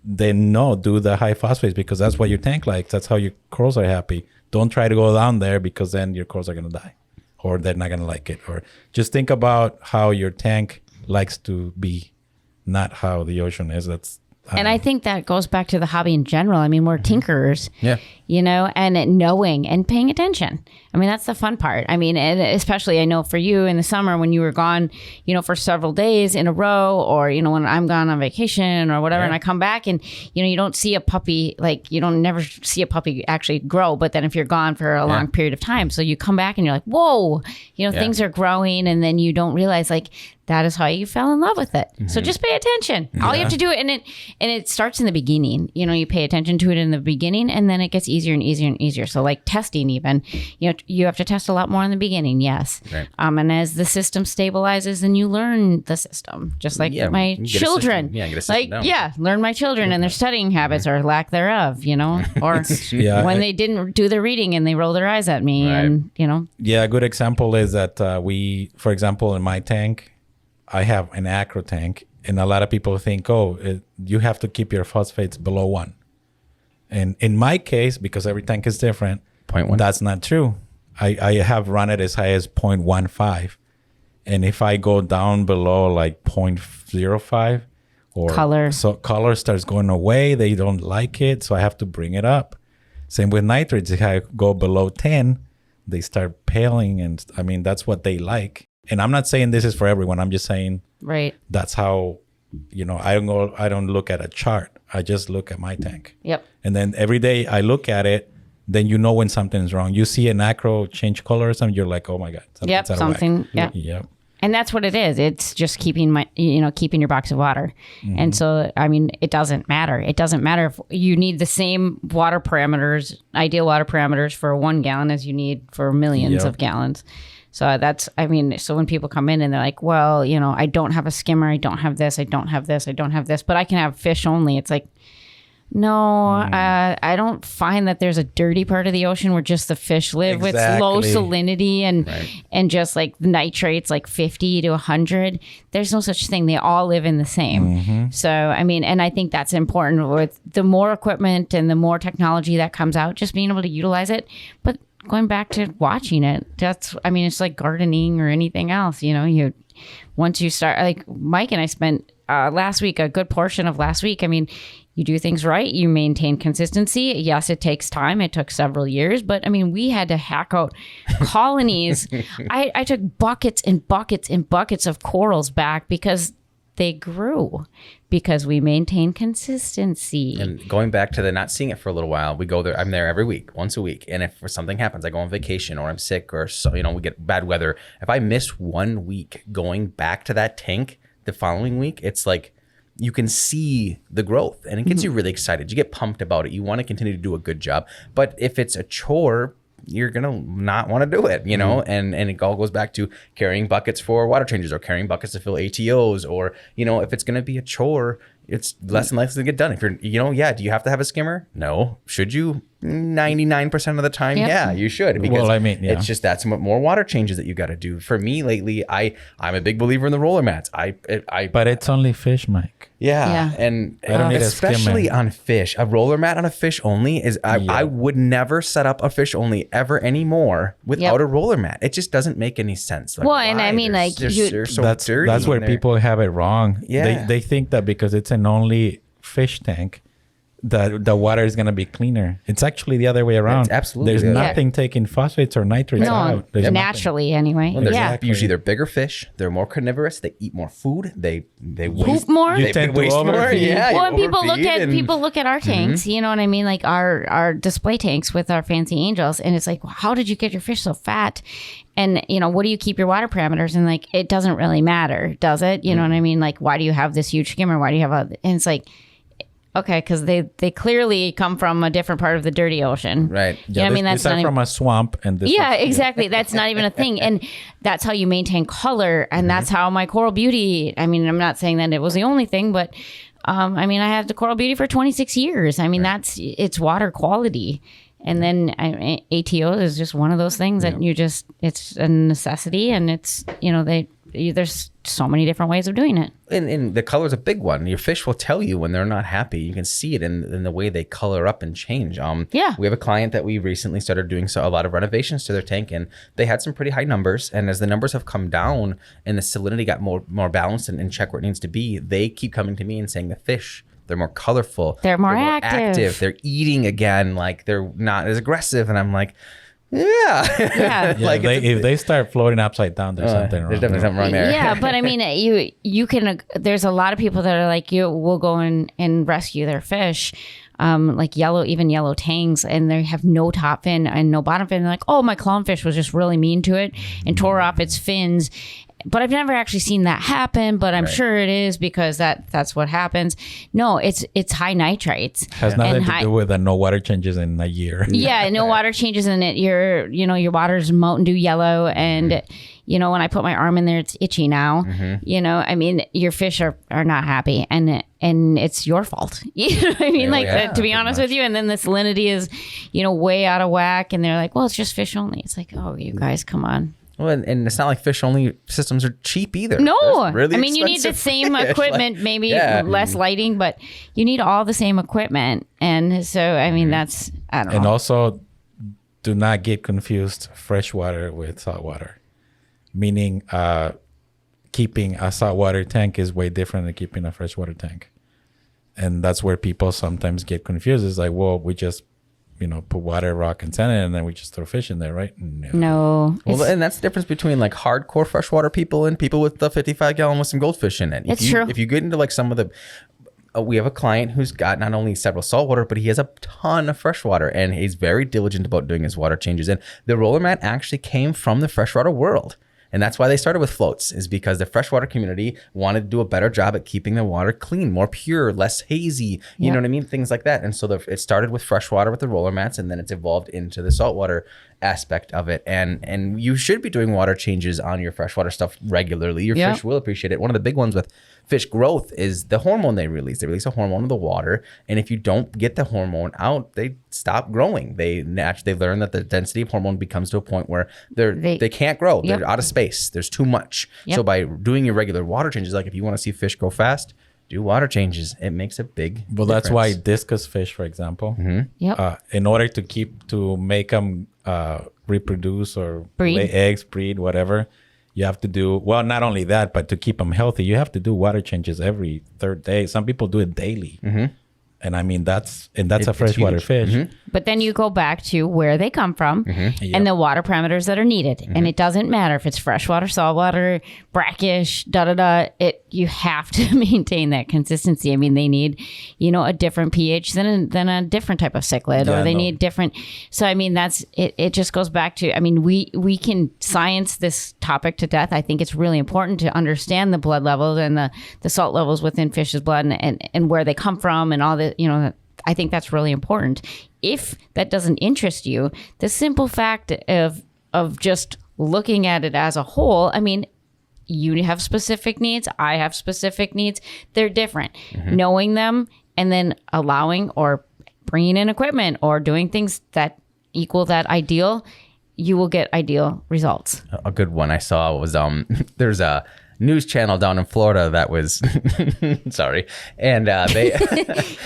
then no, do the high phosphates because that's what your tank likes. That's how your corals are happy. Don't try to go down there because then your corals are going to die or they're not going to like it. Or just think about how your tank likes to be, not how the ocean is. And I think that goes back to the hobby in general. I mean, we're tinkerers, and knowing and paying attention. I mean, that's the fun part. I mean, and especially I know for you in the summer when you were gone, for several days in a row, or, when I'm gone on vacation or whatever, and I come back and, you don't see a puppy, like you don't never see a puppy actually grow. But then if you're gone for a long period of time, so you come back and you're like, whoa, things are growing. And then you don't realize like, that is how you fell in love with it. So just pay attention. All you have to do, and it starts in the beginning. You pay attention to it in the beginning, and then it gets easier and easier and easier. So like testing, even you have to test a lot more in the beginning. Yes, right. And as the system stabilizes, then you learn the system. Just like my children, get a system down. learn my children and their studying habits or lack thereof. Or when they didn't do their reading and they roll their eyes at me, and Yeah, a good example is that for example, in my tank. I have an acro tank, and a lot of people think, you have to keep your phosphates below 1. And in my case, because every tank is different, 0.1. That's not true. I have run it as high as 0.15. And if I go down below like 0.05 or color starts going away, they don't like it, so I have to bring it up. Same with nitrates. If I go below 10, they start paling, and I mean, that's what they like. And I'm not saying this is for everyone. I'm just saying that's how, I don't look at a chart. I just look at my tank. Yep. And then every day I look at it, then when something's wrong. You see an acro change color or something, you're like, oh my God. Something. Yeah. Yep. And that's what it is. It's just keeping keeping your box of water. And so, I mean, it doesn't matter. It doesn't matter if you need the same water parameters, ideal water parameters for 1 gallon as you need for millions of gallons. So so when people come in and they're like, well, I don't have a skimmer, I don't have this, I don't have this, I don't have this, but I can have fish only. It's like, no, I don't find that there's a dirty part of the ocean where just the fish live with low salinity and just like the nitrates, like 50 to 100. There's no such thing. They all live in the same. So, I mean, and I think that's important with the more equipment and the more technology that comes out, just being able to utilize it. But going back to watching it, it's like gardening or anything else. Once you start, like Mike and I spent last week, a good portion of last week. I mean, you do things right, you maintain consistency. Yes, it takes time. It took several years, but I mean, we had to hack out colonies. I took buckets and buckets and buckets of corals back because they grew, because we maintain consistency. And going back to the not seeing it for a little while, we go there. I'm there every week, once a week. And if something happens, I go on vacation or I'm sick or we get bad weather. If I miss 1 week going back to that tank the following week, it's like you can see the growth and it gets you really excited. You get pumped about it. You want to continue to do a good job. But if it's a chore, you're going to not want to do it, and it all goes back to carrying buckets for water changes or carrying buckets to fill ATOs, or, if it's going to be a chore, it's less and less to get done. If you're, do you have to have a skimmer? No. Should you? 99% of the time, you should. Because it's just that's more water changes that you got to do. For me lately, I'm a big believer in the roller mats. But it's only fish, Mike. Yeah. And I don't need especially on fish, a roller mat on a fish only is, I would never set up a fish only ever anymore without a roller mat. It just doesn't make any sense. Like, and I mean, like, they're so dirty. That's where people have it wrong. Yeah. They think that because it's an only fish tank, the water is going to be cleaner. It's actually the other way around. It's absolutely. There's nothing taking phosphates or nitrates out. There's naturally nothing. Anyway. Well, usually they're bigger fish. They're more carnivorous. They eat more food. They waste more. You tend to waste more. Yeah. Well, and people look at our tanks. You know what I mean? Like our display tanks with our fancy angels, and it's like, well, how did you get your fish so fat? And, what do you keep your water parameters? And like, it doesn't really matter, does it? You know what I mean? Like, why do you have this huge skimmer? Why do you have and it's like, okay, because they clearly come from a different part of the dirty ocean. Right. Yeah, I mean, that's not from a swamp. And this exactly. That's not even a thing. And that's how you maintain color. And that's how my Coral Beauty, I mean, I'm not saying that it was the only thing, but I mean, I had the Coral Beauty for 26 years. I mean, it's water quality. And then ATO is just one of those things that it's a necessity, and it's, there's so many different ways of doing it. And the color's a big one. Your fish will tell you when they're not happy. You can see it in the way they color up and change. Yeah. We have a client that we recently started doing a lot of renovations to their tank, and they had some pretty high numbers. And as the numbers have come down and the salinity got more balanced and check where it needs to be, they keep coming to me and saying the fish, they're more colorful. They're more active. They're eating again. Like they're not as aggressive. And I'm like, yeah. Like if they start floating upside down, there's something wrong. There's definitely something wrong there. Yeah, but I mean, you can. There's a lot of people that are like, will go and rescue their fish, like even yellow tangs, and they have no top fin and no bottom fin. They're like, oh, my clownfish was just really mean to it and tore off its fins. But I've never actually seen that happen, but I'm sure it is because that's what happens. No, it's high nitrates. Has nothing to do with the no water changes in a year. Yeah, no water changes in it. Your water's Mountain Dew yellow, and when I put my arm in there, it's itchy now. I mean, your fish are not happy, and it's your fault. You know what I mean? To be honest with you. And then the salinity is, way out of whack, and they're like, well, it's just fish only. It's like, oh, you guys, come on. Well, and it's not like fish only systems are cheap either. No, really I mean, you need the same equipment, maybe less lighting, but you need all the same equipment. And so, I mean, that's, I don't know. And also, do not get confused freshwater with saltwater. Meaning, keeping a saltwater tank is way different than keeping a freshwater tank. And that's where people sometimes get confused. It's like, well, we just put water, rock, and sand in, and then we just throw fish in there, right? No. Well, and that's the difference between like hardcore freshwater people and people with the 55-gallon with some goldfish in it. It's true. If you get into like some of the, we have a client who's got not only several saltwater, but he has a ton of freshwater, and he's very diligent about doing his water changes. And the roller mat actually came from the freshwater world. And that's why they started with floats, is because the freshwater community wanted to do a better job at keeping the water clean, more pure, less hazy, you know what I mean? Things like that. And so it started with freshwater with the roller mats, and then it's evolved into the saltwater aspect of it. And you should be doing water changes on your freshwater stuff regularly. Your fish will appreciate it. One of the big ones with fish growth is the hormone they release. They release a hormone in the water, and if you don't get the hormone out, they stop growing. They learn that the density of hormone becomes to a point where they can't grow. They're out of space. There's too much. So by doing your regular water changes, like if you want to see fish grow fast, do water changes. It makes a big difference. That's why discus fish, for example, in order to make them reproduce or lay eggs, breed, whatever, you have to do, well, not only that, but to keep them healthy, you have to do water changes every third day. Some people do it daily. And I mean, that's a freshwater fish. But then you go back to where they come from and the water parameters that are needed. And it doesn't matter if it's freshwater, saltwater, brackish, you have to maintain that consistency. I mean, they need, a different pH than a different type of cichlid, or they need different. So, I mean, it just goes back to, I mean, we can science this topic to death. I think it's really important to understand the blood levels and the salt levels within fish's blood and where they come from and all the, I think that's really important. If that doesn't interest you, the simple fact of just looking at it as a whole, I mean, you have specific needs, I have specific needs. They're different. Knowing them and then allowing or bringing in equipment or doing things that equal that ideal, you will get ideal results. A good one I saw was there's a news channel down in Florida that was sorry, and they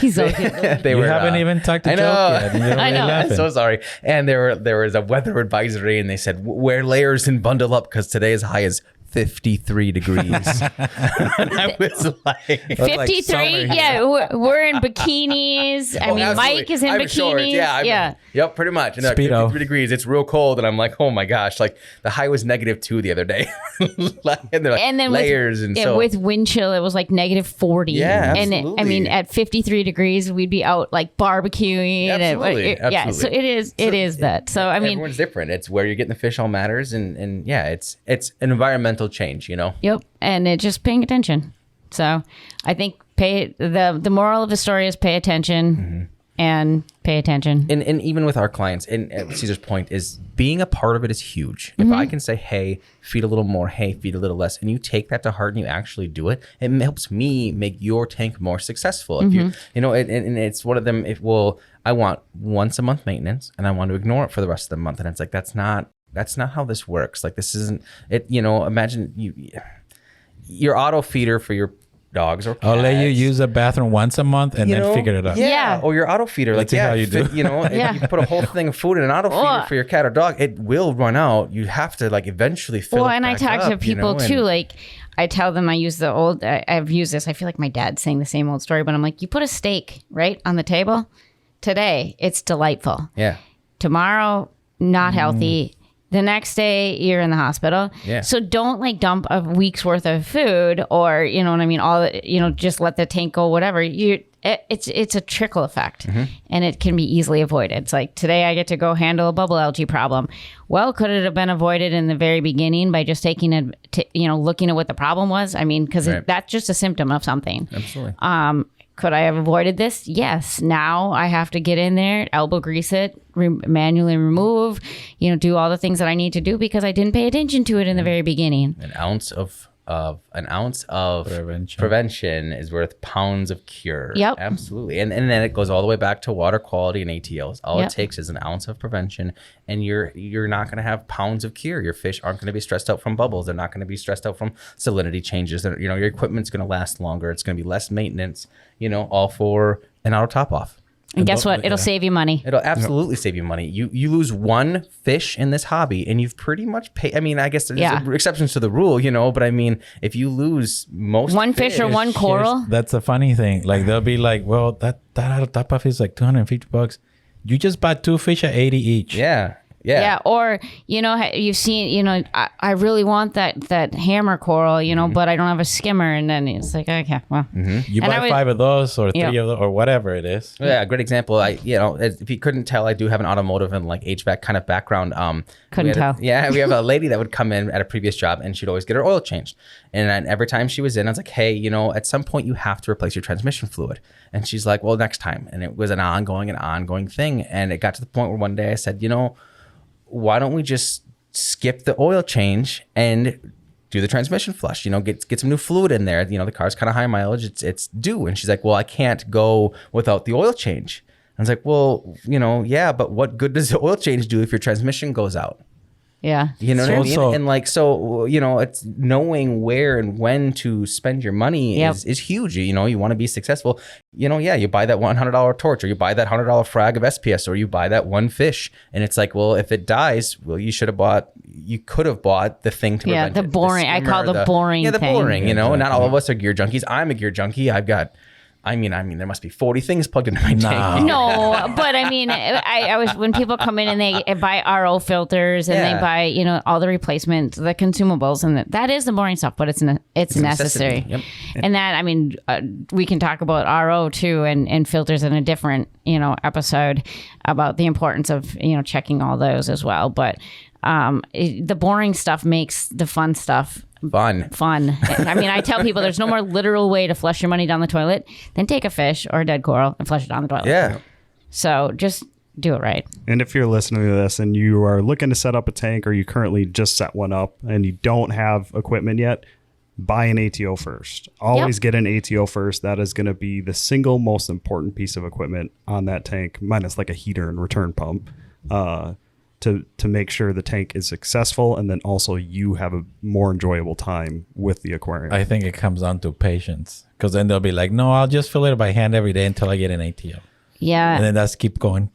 he's okay. they haven't even talked to Joe yet. I know. I'm so sorry. And there was a weather advisory, and they said wear layers and bundle up because today is high as 53 degrees. And I was like 53. Yeah, we're in bikinis. I mean, absolutely. Mike is in bikinis. Shorts. Yeah. Yep, pretty much. And Speedo. 53 degrees. It's real cold, and I'm like, oh my gosh! Like the high was -2 the other day. And they're like, and then layers with wind chill, it was like -40. Yeah, absolutely. And I mean, at 53 degrees, we'd be out like barbecuing. Absolutely. Yeah, so it is that. So I mean, everyone's different. It's where you're getting the fish all matters, and yeah, it's an environmental change, Yep, and it's just paying attention. So I think the moral of the story is pay attention and pay attention. And even with our clients, and Caesar's point is being a part of it is huge. If I can say, hey, feed a little more, hey, feed a little less, and you take that to heart and you actually do it, it helps me make your tank more successful. If you and it's one of them. I want once a month maintenance, and I want to ignore it for the rest of the month, and it's like that's not That's not how this works. Like, this isn't it. Imagine your auto feeder for your dogs or cats. I'll let you use the bathroom once a month and then figure it out. Yeah. Or your auto feeder. Let's see how you do. If you put a whole thing of food in an auto feeder for your cat or dog, it will run out. You have to like eventually fill it and back I talk to up, people too. Like, I tell them I use the old, I've used this. I feel like my dad's saying the same old story, but I'm like, you put a steak right on the table today, it's delightful. Yeah. Tomorrow, not healthy. The next day, you're in the hospital. Yeah. So don't like dump a week's worth of food, or you know what I mean. Just let the tank go. Whatever. It's a trickle effect, and it can be easily avoided. It's like today I get to go handle a bubble algae problem. Well, could it have been avoided in the very beginning by just looking at what the problem was? I mean, because that's just a symptom of something. Absolutely. Could I have avoided this? Yes. Now I have to get in there, elbow grease it, manually remove, do all the things that I need to do because I didn't pay attention to it in the very beginning. An ounce of prevention is worth pounds of cure. Yep. Absolutely. And then it goes all the way back to water quality and ATOs. All Yep. it takes is an ounce of prevention, and you're not going to have pounds of cure. Your fish aren't going to be stressed out from bubbles. They're not going to be stressed out from salinity changes. Your equipment's going to last longer. It's going to be less maintenance, all for an auto top off. And guess what? It'll save you money. It'll absolutely save you money. You lose one fish in this hobby and you've pretty much paid. I mean, I guess there's exceptions to the rule, but I mean, if you lose most one fish or one coral. That's a funny thing. Like they'll be like, well, that auto top off is like $250. You just bought 2 fish at 80 each. Yeah. Yeah. Or, you've seen, I really want that hammer coral, but I don't have a skimmer. And then it's like, okay, well. You buy 5 of those or 3 of those or whatever it is. Yeah, great example. If you couldn't tell, I do have an automotive and like HVAC kind of background. Couldn't tell. We have a lady that would come in at a previous job and she'd always get her oil changed. And then every time she was in, I was like, hey, at some point you have to replace your transmission fluid. And she's like, well, next time. And it was an ongoing thing. And it got to the point where one day I said, why don't we just skip the oil change and do the transmission flush? Get some new fluid in there. The car's kind of high mileage. It's due. And she's like, well, I can't go without the oil change. I was like, well, yeah, but what good does the oil change do if your transmission goes out? Yeah. You know what I mean? And so, it's knowing where and when to spend your money is huge. You want to be successful. You buy that $100 torch, or you buy that $100 frag of SPS, or you buy that one fish. And it's like, well, if it dies, well, you could have bought the thing to prevent the it. boring. I call the boring the thing. boring, Not all of us are gear junkies. I'm a gear junkie. I've got... I mean, there must be 40 things plugged into my tank. No, but I mean, I was when people come in and they buy RO filters and they buy, all the replacements, the consumables, and that is the boring stuff, but it's necessary. Yep. And that, I mean, we can talk about RO too and filters in a different, episode about the importance of, checking all those as well. But the boring stuff makes the fun stuff fun. I mean, I tell people there's no more literal way to flush your money down the toilet than take a fish or a dead coral and flush it down the toilet. Yeah. So just do it right. And if you're listening to this and you are looking to set up a tank, or you currently just set one up and you don't have equipment yet, buy an ATO first. Always get an ATO first. That is going to be the single most important piece of equipment on that tank, minus like a heater and return pump. To make sure the tank is successful, and then also you have a more enjoyable time with the aquarium. I think it comes down to patience, because then they'll be like, no, I'll just fill it by hand every day until I get an ATO. Yeah. And then that's keep going.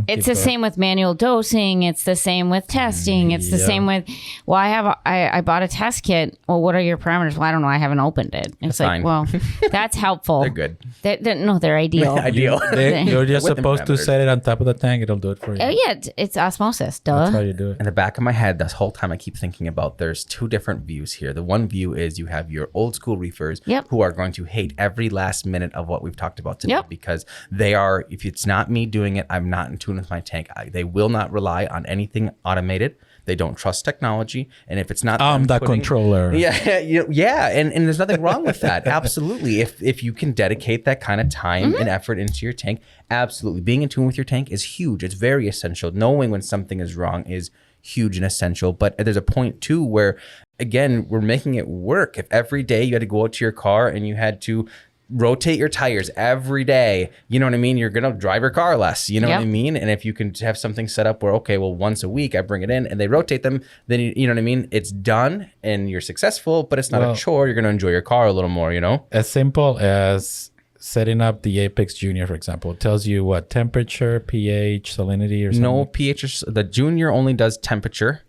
It's the same with manual dosing. It's the same with testing. It's the same with, well, I bought a test kit. Well, what are your parameters? Well, I don't know. I haven't opened it. It's that's like, fine. well, that's helpful. They're good. They're ideal. Ideal. You're just supposed to set it on top of the tank. It'll do it for you. Oh, yeah. It's osmosis. Duh. That's how you do it. In the back of my head, this whole time I keep thinking about there's 2 different views here. The one view is you have your old school reefers who are going to hate every last minute of what we've talked about today because they are, if it's not me doing it, I'm not in tune with my tank. They will not rely on anything automated. They don't trust technology. And if it's not controller. Yeah. And there's nothing wrong with that. Absolutely. If you can dedicate that kind of time and effort into your tank, absolutely. Being in tune with your tank is huge. It's very essential. Knowing when something is wrong is huge and essential. But there's a point too where, again, we're making it work. If every day you had to go out to your car and you had to rotate your tires every day. You know what I mean? You're going to drive your car less. You know what I mean? And if you can have something set up where, okay, well, once a week I bring it in and they rotate them, then you know what I mean? It's done and you're successful, but it's not a chore. You're going to enjoy your car a little more, you know? As simple as setting up the Apex Junior, for example. It tells you what temperature, pH, salinity, or something. No pH. The Junior only does temperature.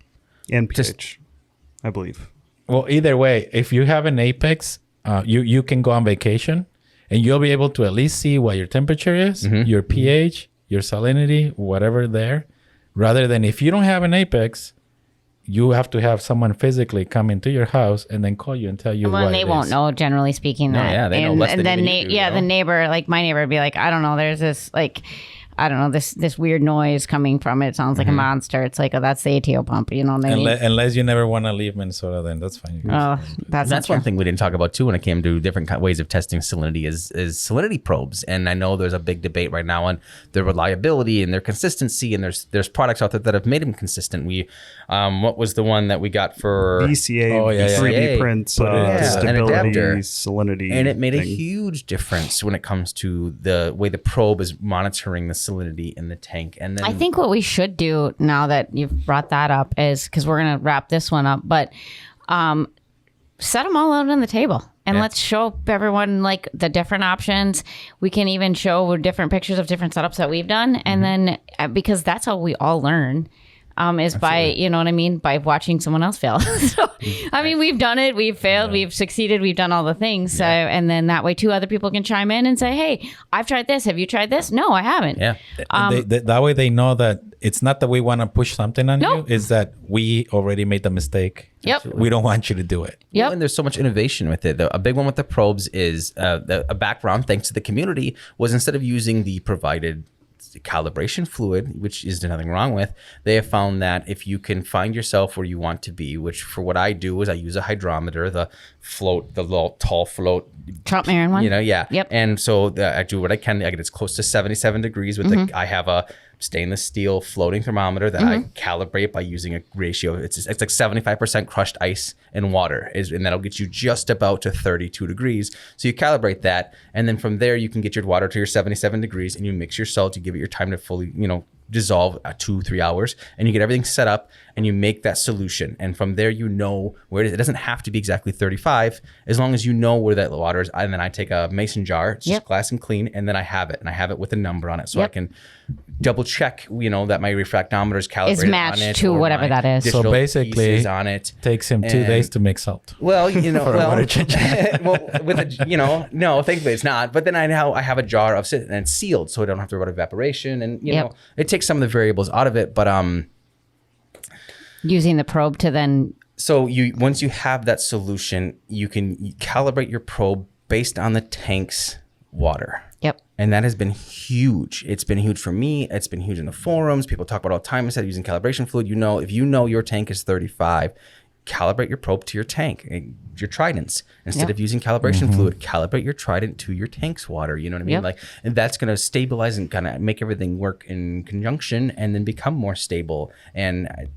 And pH, I believe. Well, either way, if you have an Apex, you can go on vacation and you'll be able to at least see what your temperature is, your pH, your salinity, whatever there, rather than if you don't have an Apex, you have to have someone physically come into your house and then call you and tell you Well, they won't know, generally speaking. No, that. yeah, they know less than then you do, you know? the neighbor, like my neighbor would be like, I don't know, there's this like, I don't know, this weird noise coming from it. It sounds like a monster. It's like, oh, that's the ATO pump. You know what I mean? Unless you never want to leave Minnesota, then that's fine. Oh, that's One thing we didn't talk about too when it came to different ways of testing salinity is salinity probes. And I know there's a big debate right now on their reliability and their consistency. And there's products out there that have made them consistent. What was the one that we got for BCA, 3D BCA, prints, an stability, adapter. salinity. And it made a huge difference when it comes to the way the probe is monitoring the salinity in the tank. And then I think what we should do now that you've brought that up is, because we're going to wrap this one up, but set them all out on the table and let's show everyone like the different options. We can even show different pictures of different setups that we've done. And then because that's how we all learn. Is by, you know what I mean, by watching someone else fail. So, I mean, we've done it, we've failed, we've succeeded, we've done all the things. So, and then that way, two other people can chime in and say, hey, I've tried this. Have you tried this? No, I haven't. Yeah. That way they know that it's not that we want to push something on you, it's that we already made the mistake. Yep. We don't want you to do it. Yep. Well, and there's so much innovation with it. A big one with the probes is a background, thanks to the community, was instead of using the provided calibration fluid, which is nothing wrong with, they have found that if you can find yourself where you want to be, which for what I do is I use a hydrometer, the little tall float, Trump Marin one. you know, yeah. Yep. And so I do what I can. I get as close to 77 degrees with I have a stainless steel floating thermometer that I calibrate by using a ratio. It's like 75% crushed ice and water, and that'll get you just about to 32 degrees. So you calibrate that, and then from there you can get your water to your 77 degrees, and you mix your salt. You give it your time to fully, dissolve 2-3 hours, and you get everything set up and you make that solution. And from there, you know where it is. It doesn't have to be exactly 35, as long as you know where that water is. And then I take a mason jar, it's just glass and clean, and then I have it, and I have it with a number on it, so I can double check, that my refractometer is calibrated is matched on it, to whatever that is. So basically, pieces on it takes him 2 days to mix salt. Well, water no, thankfully it's not. But then I have a jar of and it's sealed, so I don't have to worry about evaporation, and it takes some of the variables out of it. But using the probe to then. So once you have that solution, you can calibrate your probe based on the tank's water. Yep. And that has been huge. It's been huge for me. It's been huge in the forums. People talk about it all the time. Instead of using calibration fluid, if you know your tank is 35, calibrate your probe to your tank, your tridents. Instead of using calibration fluid, calibrate your trident to your tank's water. You know what I mean? And that's going to stabilize and kind of make everything work in conjunction, and then become more stable. And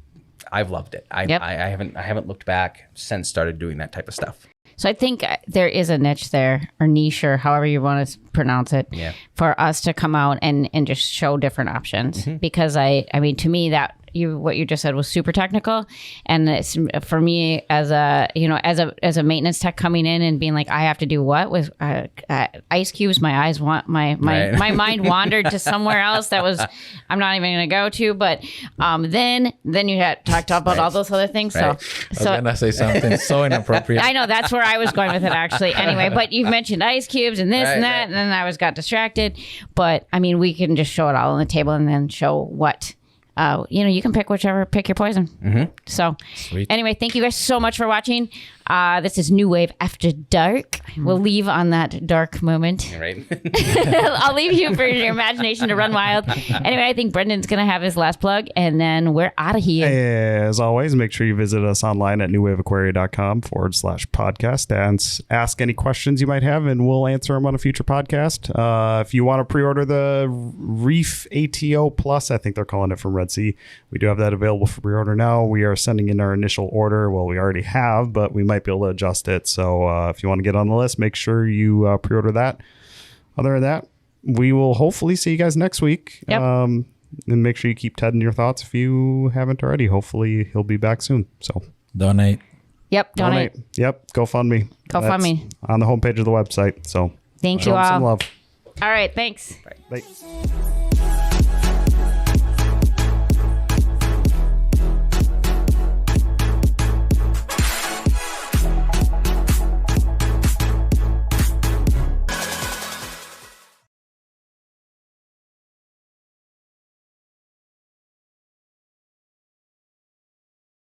I've loved it. I haven't looked back since started doing that type of stuff. So I think there is a niche there, or niche, or however you want to pronounce it, for us to come out and just show different options. Because I mean, to me, that what you just said was super technical, and it's for me as a maintenance tech coming in and being like, I have to do what with ice cubes. My eyes want my mind wandered to somewhere else that was I'm not even going to go to. But then you had talked about all those other things. I was gonna say something so inappropriate. I know that's where I was going with it actually. Anyway, but you've mentioned ice cubes and this and that, and then I got distracted. But I mean, we can just show it all on the table and then show what. You can pick your poison. So anyway, thank you guys so much for watching. This is New Wave After Dark. We'll leave on that dark moment. Right. I'll leave you for your imagination to run wild. Anyway, I think Brendan's going to have his last plug, and then we're out of here. As always, make sure you visit us online at newwaveaquaria.com/podcast and ask any questions you might have, and we'll answer them on a future podcast. If you want to pre-order the Reef ATO Plus, I think they're calling it, from Red Sea, we do have that available for pre-order now. We are sending in our initial order. Well, we already have, but we might might be able to adjust it. So if you want to get on the list, make sure you pre-order that. Other than that, we will hopefully see you guys next week. Yep. And make sure you keep Ted in your thoughts if you haven't already. Hopefully he'll be back soon. So Donate. Yep. Donate. Yep. GoFundMe. GoFundMe. That's on the homepage of the website. So Thank show you them all. some love. All right. Thanks. Bye.